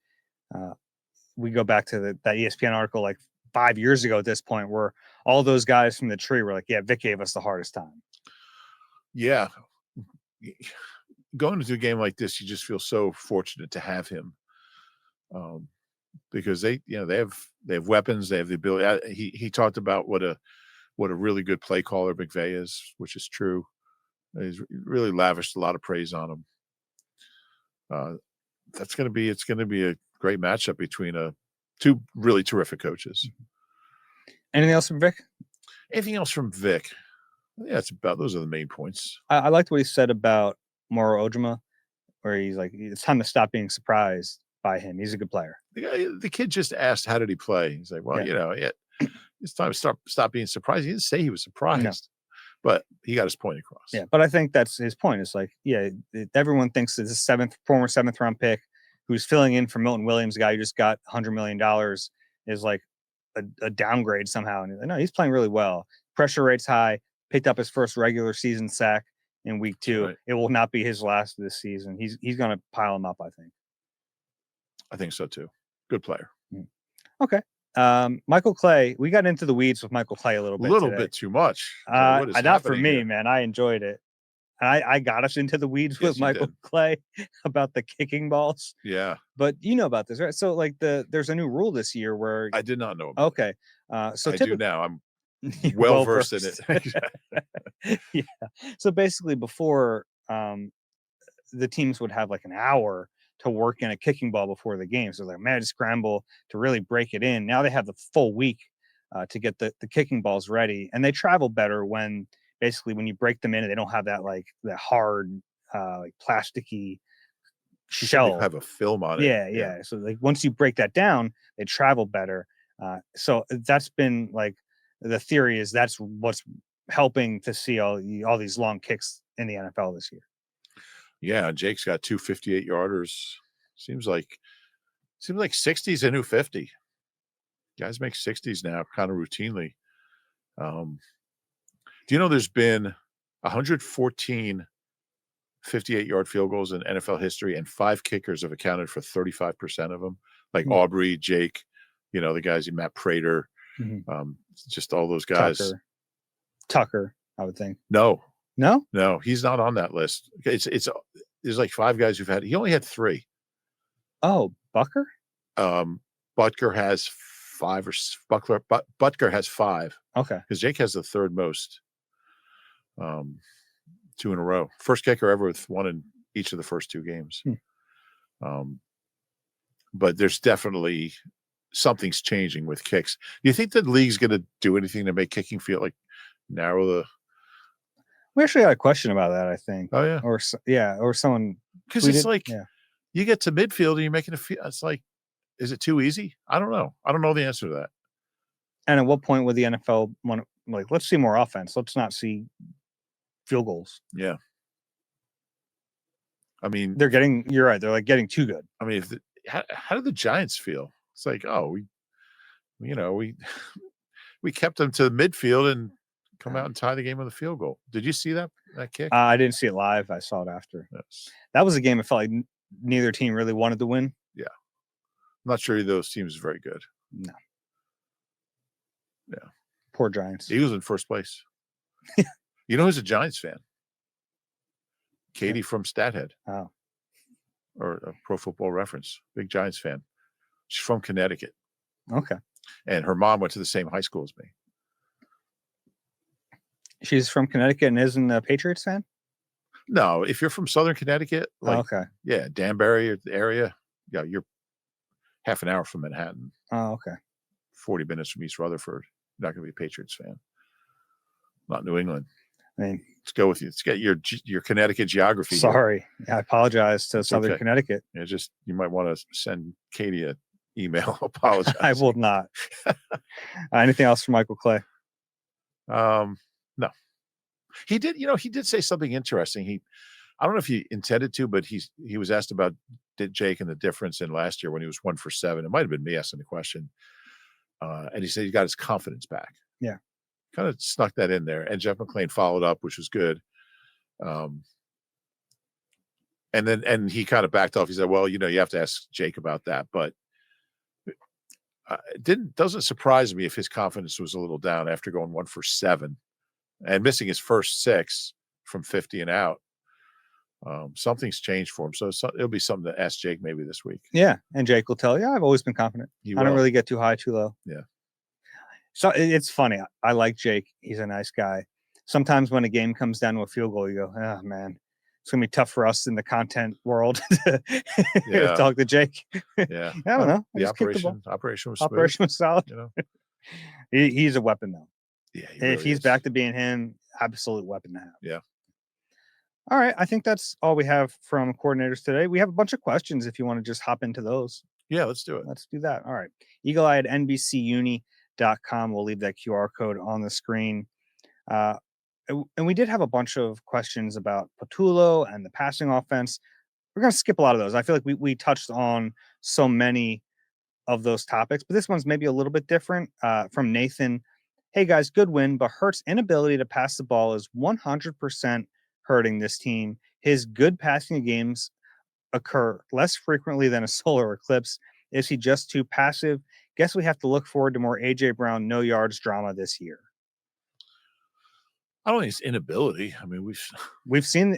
we go back to that ESPN article like 5 years ago at this point, where all those guys from the tree were like, yeah, Vic gave us the hardest time. Yeah. Going into a game like this, you just feel so fortunate to have him. Because they have weapons, they have the ability. He talked about what a really good play caller McVay is, which is true. He's really lavished a lot of praise on him. It's going to be a great matchup between 2 really terrific coaches. Anything else from Vic? Anything else from Vic? Yeah, those are the main points. I liked what he said about Moro Ojima, where he's like, it's time to stop being surprised by him. He's a good player. The kid just asked, how did he play? He's like, well, it's time to stop being surprised. He didn't say he was surprised, no. But he got his point across. Yeah, but I think that's his point. It's like, everyone thinks it's a former seventh round pick who's filling in for Milton Williams, a guy who just got $100 million, is like a downgrade somehow. And no, he's playing really well. Pressure rate's high. Picked up his first regular season sack in week 2. Right. It will not be his last this season. He's going to pile them up, I think. I think so too. Good player. Okay. Michael Clay. We got into the weeds with Michael Clay a little bit. Bit too much. Not for me, man. I enjoyed it. I got us into the weeds with Michael Clay about the kicking balls. Yeah. But you know about this, right? So like there's a new rule this year where I did not know about okay. So I do now. I'm well versed in it. Yeah. So basically before the teams would have like an hour to work in a kicking ball before the game. So they're mad scramble to really break it in. Now they have the full week to get the kicking balls ready, and they travel better when you break them in and they don't have that like that hard like plasticky shell. You have a film on it. Yeah. So like once you break that down, they travel better. So that's been like the theory is that's what's helping to see all these long kicks in the NFL this year. Yeah, Jake's got 2 58-yarders. Seems like 60's a new 50. Guys make 60s now kind of routinely. Do you know there's been 114 58-yard field goals in NFL history, and 5 kickers have accounted for 35% of them? Like Aubrey, Jake, the guys, Matt Prater, just all those guys. Tucker, I would think. No, he's not on that list. There's like 5 guys who've had. He only had 3. Oh, Bucker. Butker has 5 Butker has 5. Okay, because Jake has the 3rd most. 2 in a row. First kicker ever with 1 in each of the first 2 games. But there's definitely something's changing with kicks. Do you think the league's going to do anything to make kicking feel like narrow the? We actually got a question about that, I think. Oh yeah, or someone, because it's like you get to midfield and you're making a feel. It's like, is it too easy? I don't know. I don't know the answer to that. And at what point would the NFL want like, let's see more offense? Let's not see field goals. Yeah. I mean, you're right. They're like getting too good. I mean, how do the Giants feel? It's like, oh, we kept them to the midfield and come out and tie the game with a field goal. Did you see that kick? I didn't see it live. I saw it after. Yes. That was a game. It felt like neither team really wanted to win. Yeah. I'm not sure either of those teams is very good. No. Yeah. Poor Giants. Eagles in first place. You know who's a Giants fan? Katie from Stathead. Oh. Or a Pro Football Reference. Big Giants fan. She's from Connecticut. Okay. And her mom went to the same high school as me. She's from Connecticut and isn't a Patriots fan? No, if you're from Southern Connecticut, like, okay. Yeah, Danbury area, yeah, you're half an hour from Manhattan. Oh, okay. 40 minutes from East Rutherford. You're not going to be a Patriots fan. Not New England. I mean, let's go with you. Let's get your Connecticut geography. Sorry. I apologize to Southern Connecticut. Yeah, you might want to send Katie an email. Apologize. I will not. Anything else from Michael Clay? No. He did say something interesting. I don't know if he intended to, but he was asked about Jake and the difference in last year when he was 1 for 7. It might have been me asking the question. And he said he got his confidence back. Yeah. Kind of snuck that in there. And Jeff McClain followed up, which was good. And he kind of backed off. He said, well, you have to ask Jake about that. But it doesn't surprise me if his confidence was a little down after going 1 for 7 and missing his first 6 from 50 and out. Something's changed for him. So it'll be something to ask Jake maybe this week. Yeah. And Jake will tell you, I've always been confident. I don't really get too high, too low. Yeah. So it's funny. I like Jake. He's a nice guy. Sometimes when a game comes down to a field goal, you go, oh, man, it's going to be tough for us in the content world to talk to Jake. Yeah. I don't know. The operation was smooth. Operation was solid. He's a weapon, though. Yeah. If he's back to being him, absolute weapon to have. Yeah. All right. I think that's all we have from coordinators today. We have a bunch of questions if you want to just hop into those. Yeah, let's do it. Let's do that. All right. Eagle-eye at NBCUni.com. We'll leave that QR code on the screen. And we did have a bunch of questions about Patullo and the passing offense. We're going to skip a lot of those. I feel like we touched on so many of those topics, but this one's maybe a little bit different. From Nathan. Hey guys, good win, but Hurt's inability to pass the ball is 100% hurting this team. His good passing games occur less frequently than a solar eclipse. Is he just too passive? Guess we have to look forward to more AJ Brown no yards drama this year. I don't think it's inability. I mean, we've seen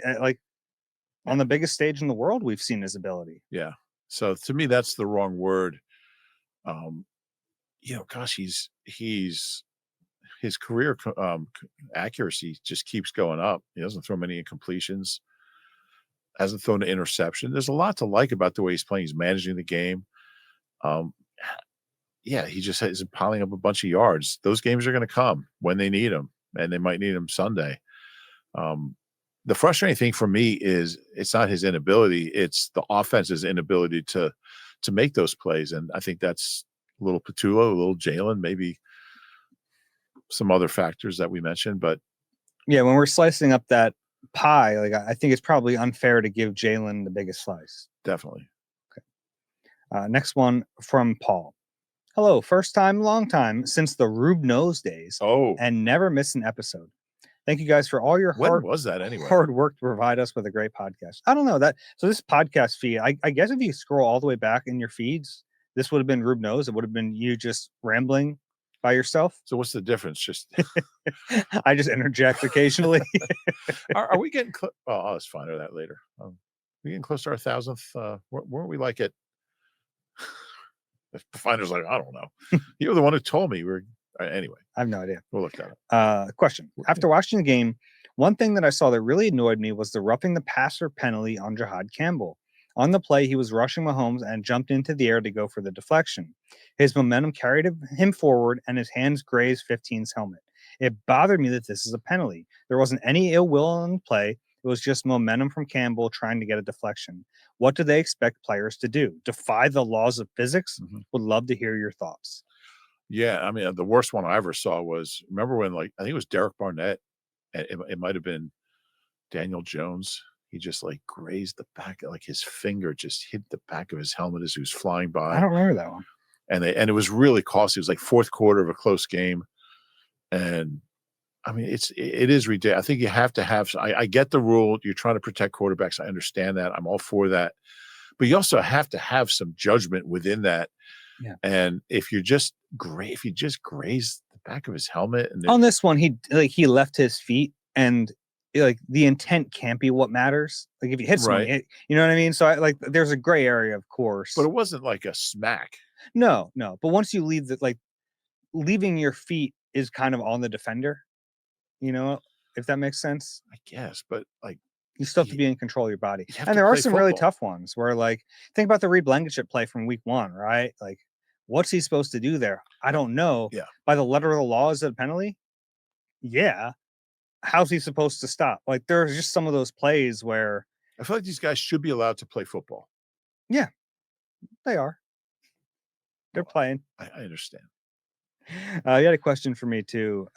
on the biggest stage in the world, we've seen his ability. Yeah. So to me, that's the wrong word. His career accuracy just keeps going up. He doesn't throw many incompletions. Hasn't thrown an interception. There's a lot to like about the way he's playing. He's managing the game. He just is piling up a bunch of yards. Those games are going to come when they need them, and they might need them Sunday. The frustrating thing for me is it's not his inability; it's the offense's inability to make those plays. And I think that's a little Patullo, a little Jalen, maybe some other factors that we mentioned. But yeah, when we're slicing up that pie, I think it's probably unfair to give Jalen the biggest slice. Definitely. Okay. Next one from Paul. Hello, first time, long time since the Rube Nose days. Oh, and never miss an episode. Thank you guys for all your hard work to provide us with a great podcast. I don't know that. So this podcast feed, I guess if you scroll all the way back in your feeds, this would have been Rube Nose. It would have been you just rambling by yourself. So what's the difference? Just I just interject occasionally. Are we getting close? Oh, let's find out that later. We getting close to our 1,000th. Weren't we like at? The finder's like, I don't know. You were the one who told me. Anyway. I have no idea. We'll look that up. Question. After watching the game, one thing that I saw that really annoyed me was the roughing the passer penalty on Jahad Campbell. On the play, he was rushing Mahomes and jumped into the air to go for the deflection. His momentum carried him forward, and his hands grazed 15's helmet. It bothered me that this is a penalty. There wasn't any ill will in play. It was just momentum from Campbell trying to get a deflection. What do they expect players to do? Defy the laws of physics? Mm-hmm. Would love to hear your thoughts. Yeah, I mean, the worst one I ever saw was, remember when, I think it was Derek Barnett, and it might have been Daniel Jones. He just grazed the back, his finger just hit the back of his helmet as he was flying by. I don't remember that one. And it was really costly. It was fourth quarter of a close game. And I mean, it is ridiculous. I think you have to have, I get the rule. You're trying to protect quarterbacks. I understand that. I'm all for that. but you also have to have some judgment within that. Yeah. And if you just graze the back of his helmet, and on this one, he left his feet, and like the intent can't be what matters. Like if you hit someone, you know what I mean? So there's a gray area, of course. But it wasn't like a smack. No. But once you leave leaving your feet is kind of on the defender, if that makes sense. I guess, but you still have to be in control of your body. And there are some really tough ones where think about the Reed Blankenship play from week 1, right? Like, what's he supposed to do there? I don't know. Yeah. By the letter of the law, is it a penalty? Yeah. How's he supposed to stop? Like, there's just some of those plays where I feel like these guys should be allowed to play football. Yeah, they are. They're playing. I understand. You had a question for me too.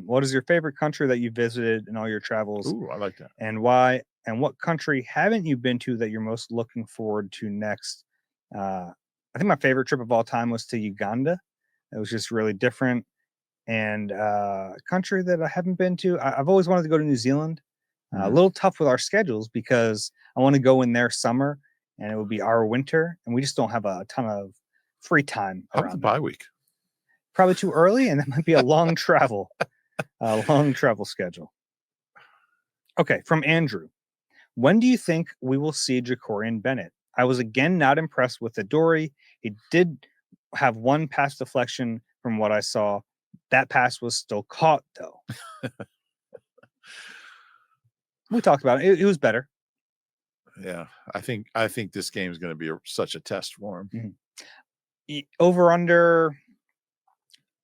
What is your favorite country that you visited in all your travels? Ooh, I like that. And why? And what country haven't you been to that you're most looking forward to next? I think my favorite trip of all time was to Uganda. It was just really different. And a country that I haven't been to, I've always wanted to go to New Zealand. A little tough with our schedules because I want to go in their summer and it would be our winter, and we just don't have a ton of free time. How about the bye week? Probably too early, and that might be a long travel schedule. Okay, from Andrew. When do you think we will see Jacorian Bennett? I was again not impressed with Adoree. He did have one pass deflection from what I saw. That pass was still caught, though. We talked about it. It was better. Yeah, I think this game is going to be such a test for him. Mm-hmm. Over under.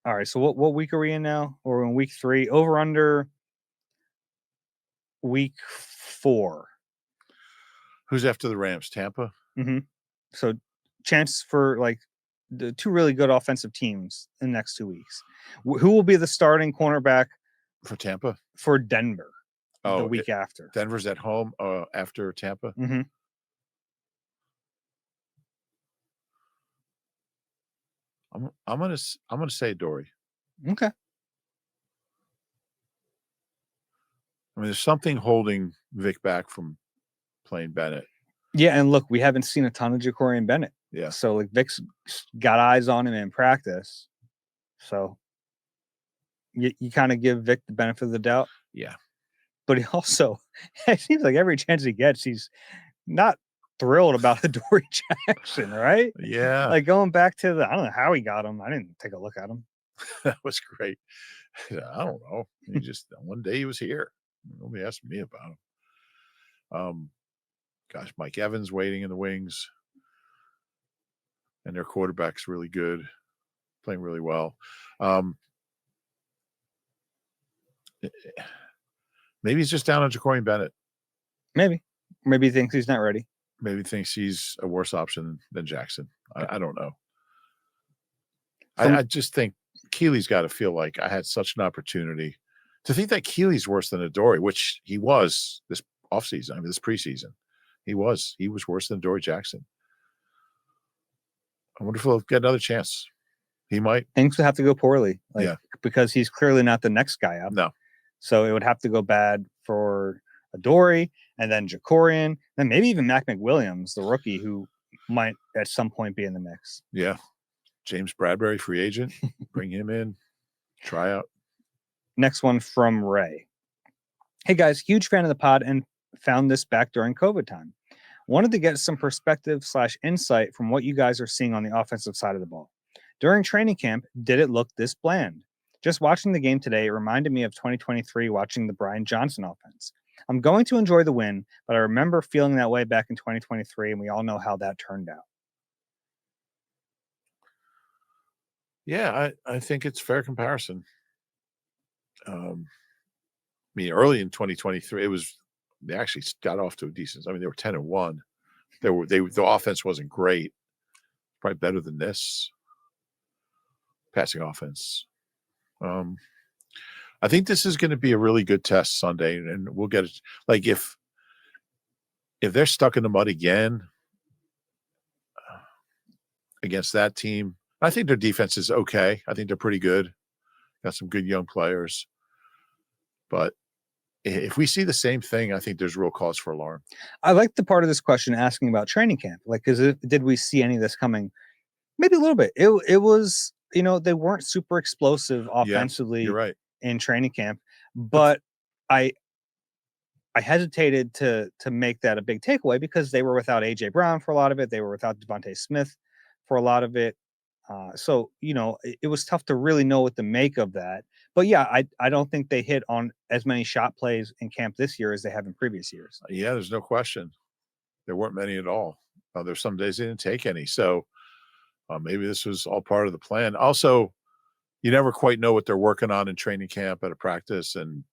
All right, so what week are we in now? We're in week 3. Over under week 4. Who's after the Rams? Tampa? Mm-hmm. So chance for the 2 really good offensive teams in the next 2 weeks. Who will be the starting cornerback for Tampa? For Denver the week after. Denver's at home after Tampa? Mm-hmm. I'm gonna say Adoree. Okay. I mean, there's something holding Vic back from playing Bennett. Yeah, and look, we haven't seen a ton of Jacorian Bennett. Yeah. So Vic's got eyes on him in practice. So you kind of give Vic the benefit of the doubt. Yeah. But he also, it seems like every chance he gets, he's not thrilled about Adoree Jackson, right? Yeah. Like going back to I don't know how he got him. I didn't take a look at him. That was great. I don't know. He just one day he was here. Nobody asked me about him. Gosh, Mike Evans waiting in the wings. And their quarterback's really good, playing really well. Maybe he's just down on Jacorian Bennett. Maybe he thinks he's not ready. Maybe he thinks he's a worse option than Jackson. I don't know. I just think Keely's got to feel like I had such an opportunity to think that Keely's worse than Adoree, which he was this offseason. I mean, this preseason. He was worse than Adoree Jackson. I wonder if he'll get another chance. He might. Things would have to go poorly. Because he's clearly not the next guy up. No. So it would have to go bad for Adoree and then Jacorian, then maybe even Mac McWilliams, the rookie, who might at some point be in the mix. Yeah. James Bradbury, free agent. Bring him in. Try out. Next one from Ray. Hey guys, huge fan of the pod and found this back during COVID time. Wanted to get some perspective / insight from what you guys are seeing on the offensive side of the ball. During training camp, did it look this bland? Just watching the game today, it reminded me of 2023 watching the Brian Johnson offense. I'm going to enjoy the win, but I remember feeling that way back in 2023, and we all know how that turned out. Yeah, I think it's fair comparison. I mean, early in 2023, they actually got off to a decent. I mean, they were 10-1. The offense wasn't great. Probably better than this passing offense. I think this is going to be a really good test Sunday, and we'll get it. Like if they're stuck in the mud again against that team, I think their defense is okay. I think they're pretty good. Got some good young players, but if we see the same thing, I think there's real cause for alarm. I like the part of this question asking about training camp. Like, did we see any of this coming? Maybe a little bit. It was, they weren't super explosive offensively you're right. in training camp, but I hesitated to make that a big takeaway because they were without AJ Brown for a lot of it. They were without Devontae Smith for a lot of it. So it was tough to really know what to make of that. But yeah, I don't think they hit on as many shot plays in camp this year as they have in previous years. Yeah, there's no question. There weren't many at all. There's some days they didn't take any. So maybe this was all part of the plan. Also, you never quite know what they're working on in training camp at a practice, and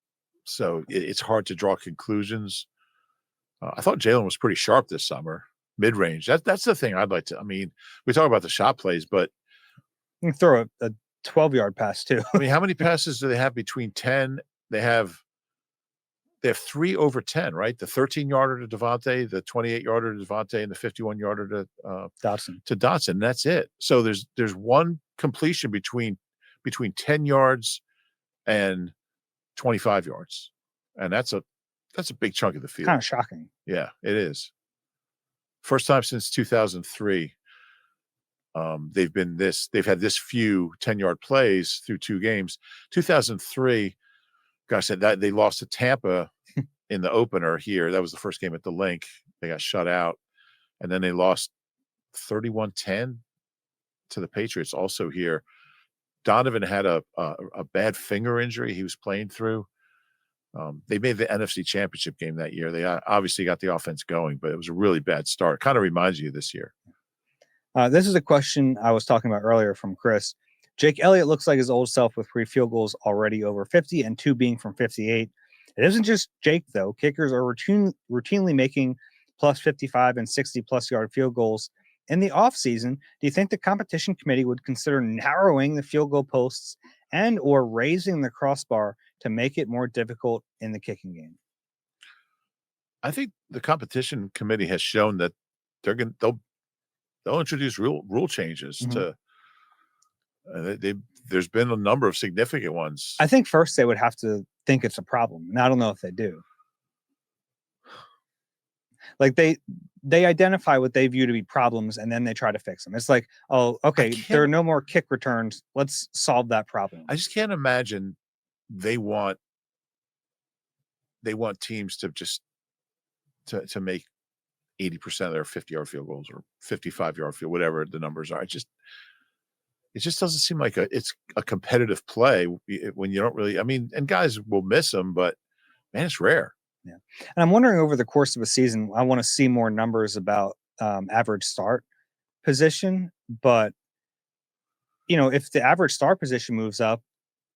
so it's hard to draw conclusions. I thought Jalen was pretty sharp this summer, mid-range. That's the thing I'd like to. I mean, we talk about the shot plays, but you can throw a 12-yard pass too. I mean, how many passes do they have between 10? They have 3 over 10, right? The 13-yarder to Devontae, the 28-yarder to Devontae, and the 51-yarder to Dotson. That's it. So there's one completion between 10 yards and 25 yards, and that's a big chunk of the field. Kind of shocking. Yeah, it is. First time since 2003. They've had this few 10-yard plays through 2 games. 2003, gosh, that they lost to Tampa in the opener here. That was the first game at the Link. They got shut out, and then they lost 31-10 to the Patriots also here. Donovan had a bad finger injury he was playing through. They made the NFC Championship game that year. They obviously got the offense going, but it was a really bad start. Kind of reminds you of this year. This is a question I was talking about earlier from Chris. Jake Elliott looks like his old self with 3 field goals already over 50 and 2 being from 58. It isn't just Jake, though. Kickers are routinely making plus 55 and 60-plus yard field goals. In the offseason, do you think the competition committee would consider narrowing the field goal posts and or raising the crossbar to make it more difficult in the kicking game? I think the competition committee has shown that they'll introduce rule changes to. There's been a number of significant ones. I think first they would have to think it's a problem, and I don't know if they do. Like they identify what they view to be problems, and then they try to fix them. It's like, oh, okay, there are no more kick returns. Let's solve that problem. I just can't imagine they want teams to just to make 80% of their 50-yard field goals or 55-yard field, whatever the numbers are. It just doesn't seem like it's a competitive play when you don't really. I mean, and guys will miss them, but man, it's rare. Yeah, and I'm wondering over the course of a season, I want to see more numbers about average start position. But if the average start position moves up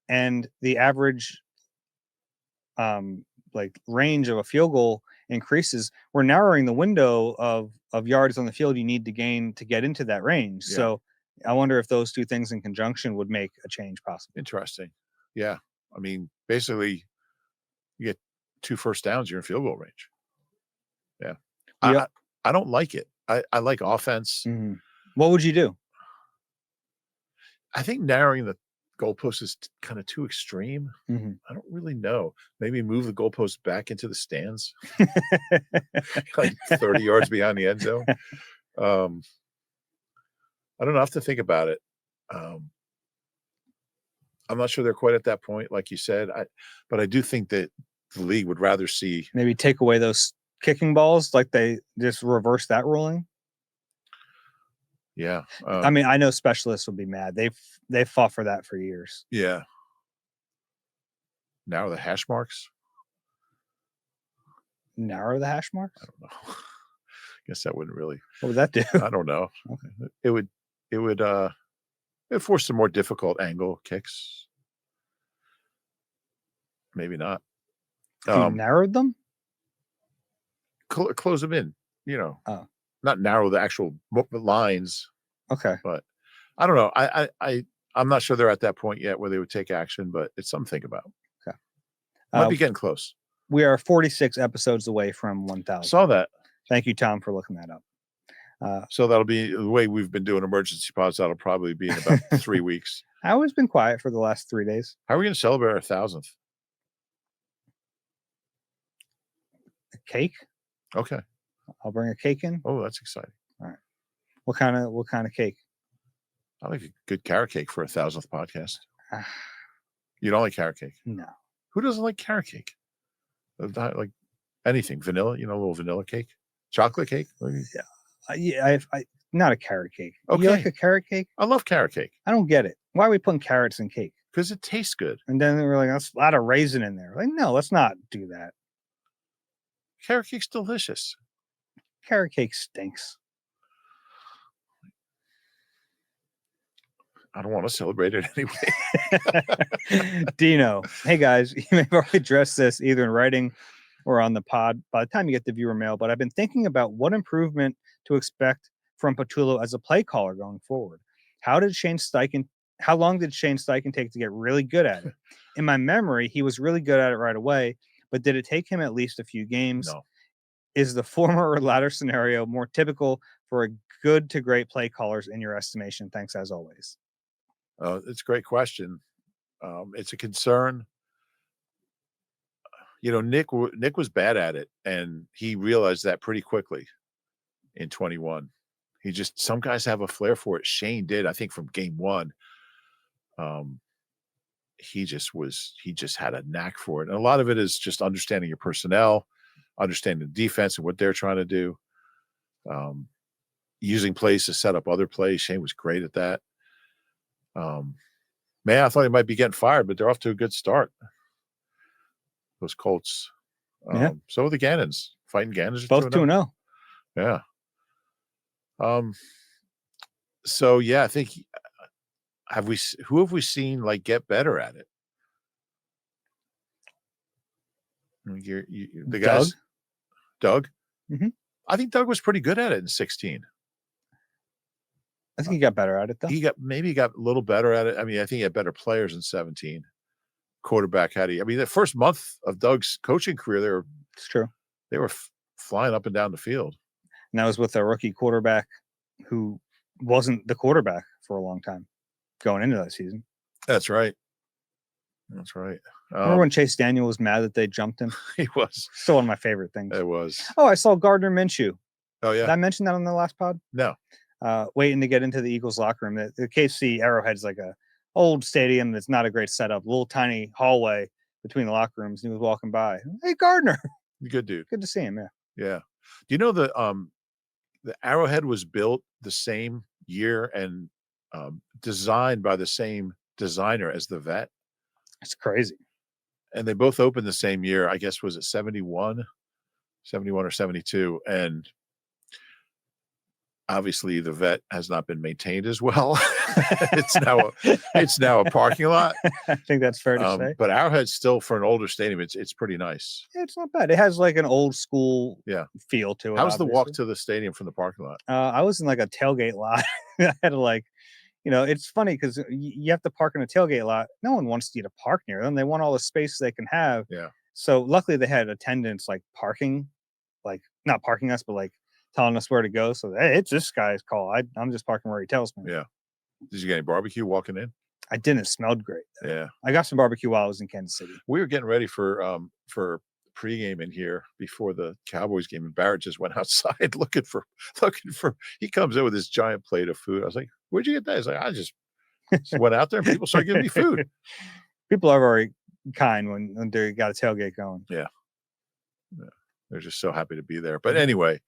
and the average range of a field goal increases, we're narrowing the window of yards on the field you need to gain to get into that range. Yeah. So I wonder if those two things in conjunction would make a change possible. Interesting. Yeah. I mean, basically, you get 2 first downs, you're in field goal range. Yeah. Yep. I don't like it. I like offense. Mm-hmm. What would you do? I think narrowing the goalpost is kind of too extreme. Mm-hmm. I don't really know. Maybe move the goalpost back into the stands, like 30 yards behind the end zone. I don't have to think about it. I'm not sure they're quite at that point, like you said. But I do think that the league would rather see maybe take away those kicking balls, like they just reverse that ruling. Yeah, I mean, I know specialists will be mad. They've fought for that for years. Yeah. Narrow the hash marks. Narrow the hash marks? I don't know. Guess that wouldn't really. What would that do? I don't know. Okay. It would force some more difficult angle kicks. Maybe not. You narrowed them? Close them in, not narrow the actual lines. Okay. But I don't know. I'm not sure they're at that point yet where they would take action, but it's something to think about. Okay. Might be getting close. We are 46 episodes away from 1,000. Saw that. Thank you, Tom, for looking that up. So that'll be the way we've been doing emergency pods. That'll probably be in about 3 weeks. I've always been quiet for the last 3 days. How are we going to celebrate our 1,000th? Cake. Okay. I'll bring a cake in. Oh, that's exciting. All right. What kind of cake? I like a good carrot cake for 1,000th podcast. You don't like carrot cake? No. Who doesn't like carrot cake? Like anything, vanilla, a little vanilla cake, chocolate cake. Yeah, I not a carrot cake. Okay. You like a carrot cake? I love carrot cake. I don't get it. Why are we putting carrots in cake? Because it tastes good. And then we're like, that's a lot of raisin in there. Like, no, let's not do that. Carrot cake's delicious. Carrot cake stinks. I don't want to celebrate it anyway. Dino, hey guys, you may have already addressed this either in writing or on the pod by the time you get the viewer mail, but I've been thinking about what improvement to expect from Patullo as a play caller going forward. How long did Shane Steichen take to get really good at it? In my memory, he was really good at it right away, but did it take him at least a few games? No. Is the former or latter scenario more typical for a good to great play callers in your estimation? Thanks as always. It's a great question. It's a concern. Nick was bad at it, and he realized that pretty quickly in 21. Some guys have a flair for it. Shane did, I think, from game one. He just had a knack for it. And a lot of it is just understanding your personnel, understanding the defense and what they're trying to do. Using plays to set up other plays. Shane was great at that. Man, I thought he might be getting fired, but they're off to a good start. Those Colts. So are the Gannons. Fighting Gannons. Both 2-0. Yeah. So yeah, I think who have we seen like get better at it? The guys, Doug. Mm-hmm. I think Doug was pretty good at it in 16. I think he got better at it though. He got a little better at it. I mean, I think he had better players in 17. Quarterback the first month of Doug's coaching career, it's true. They were flying up and down the field. And that was with a rookie quarterback who wasn't the quarterback for a long time going into that season. That's right. Remember when Chase Daniel was mad that they jumped him? He was. Still one of my favorite things. It was. Oh, I saw Gardner Minshew. Oh, yeah. Did I mention that on the last pod? No. Waiting to get into the Eagles locker room. The KC Arrowhead's like a old stadium that's not a great setup. Little tiny hallway between the locker rooms. And he was walking by. Hey, Gardner. Good dude. Good to see him. Yeah. Yeah. Do you know the Arrowhead was built the same year and designed by the same designer as the Vet? It's crazy. And they both opened the same year. I guess was it 71 or 72, and obviously the Vet has not been maintained as well. it's now a parking lot. I think that's fair to say. But Arrowhead's still, for an older stadium, it's pretty nice. Yeah, it's not bad. It has like an old school feel to it. How's the walk to the stadium from the parking lot? I was in like a tailgate lot. I had to it's funny because you have to park in a tailgate lot. No one wants you to park near them. They want all the space they can have. Yeah. So luckily they had attendants parking, not parking us, but telling us where to go. So hey, it's this guy's call. I'm just parking where he tells me. Yeah. Did you get any barbecue walking in? I didn't. It smelled great. Yeah. I got some barbecue while I was in Kansas City. We were getting ready for pregame in here before the Cowboys game, and Barrett just went outside looking for. He comes in with this giant plate of food. I was like, "Where'd you get that?" He's like, "I just went out there, and people started giving me food." People are very kind when they got a tailgate going. Yeah. They're just so happy to be there. But anyway,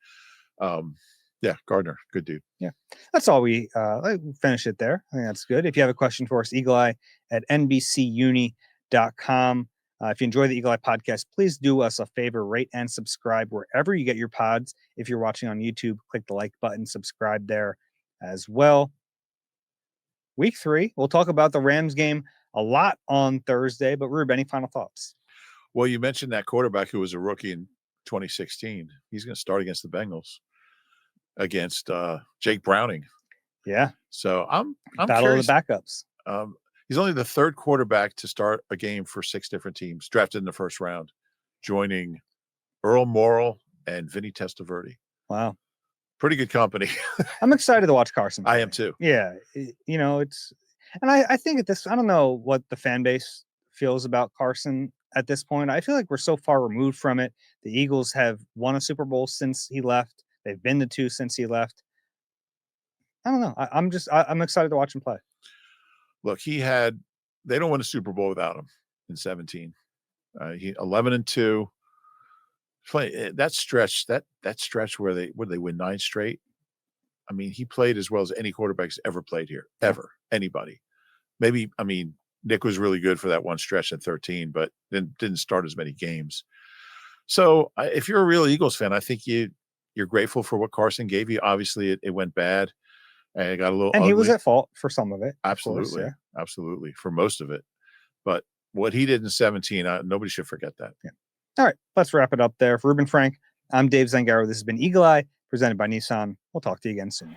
Gardner, good dude. Yeah, that's all we finish it there. I think that's good. If you have a question for us, eagleeye@nbcuni.com. If you enjoy the Eagle Eye podcast, please do us a favor, rate and subscribe wherever you get your pods. If you're watching on YouTube, click the like button, subscribe there as well. Week 3, we'll talk about the Rams game a lot on Thursday, but Reuben, any final thoughts? Well, you mentioned that quarterback who was a rookie in 2016. He's going to start against the Bengals, against Jake Browning. Yeah. So I'm Battle curious. Of the backups. He's only the third quarterback to start a game for 6 different teams, drafted in the first round, joining Earl Morrall and Vinny Testaverde. Wow. Pretty good company. I'm excited to watch Carson play. I am too. Yeah. I think at this, I don't know what the fan base feels about Carson at this point. I feel like we're so far removed from it. The Eagles have won a Super Bowl since he left. They've been to 2 since he left. I don't know. I'm excited to watch him play. Look, they don't win a Super Bowl without him in 17. He 11-2. That stretch where they win 9 straight. I mean, he played as well as any quarterback's ever played here, ever. Anybody. Maybe, I mean, Nick was really good for that one stretch in 13, but then didn't start as many games. So if you're a real Eagles fan, I think you're grateful for what Carson gave you. Obviously, it went bad and it got a little and ugly. He was at fault for some of it. Absolutely. Of course, yeah. Absolutely. For most of it. But what he did in 17, nobody should forget that. Yeah. All right, let's wrap it up there. For Reuben Frank, I'm Dave Zangaro. This has been Eagle Eye, presented by Nissan. We'll talk to you again soon.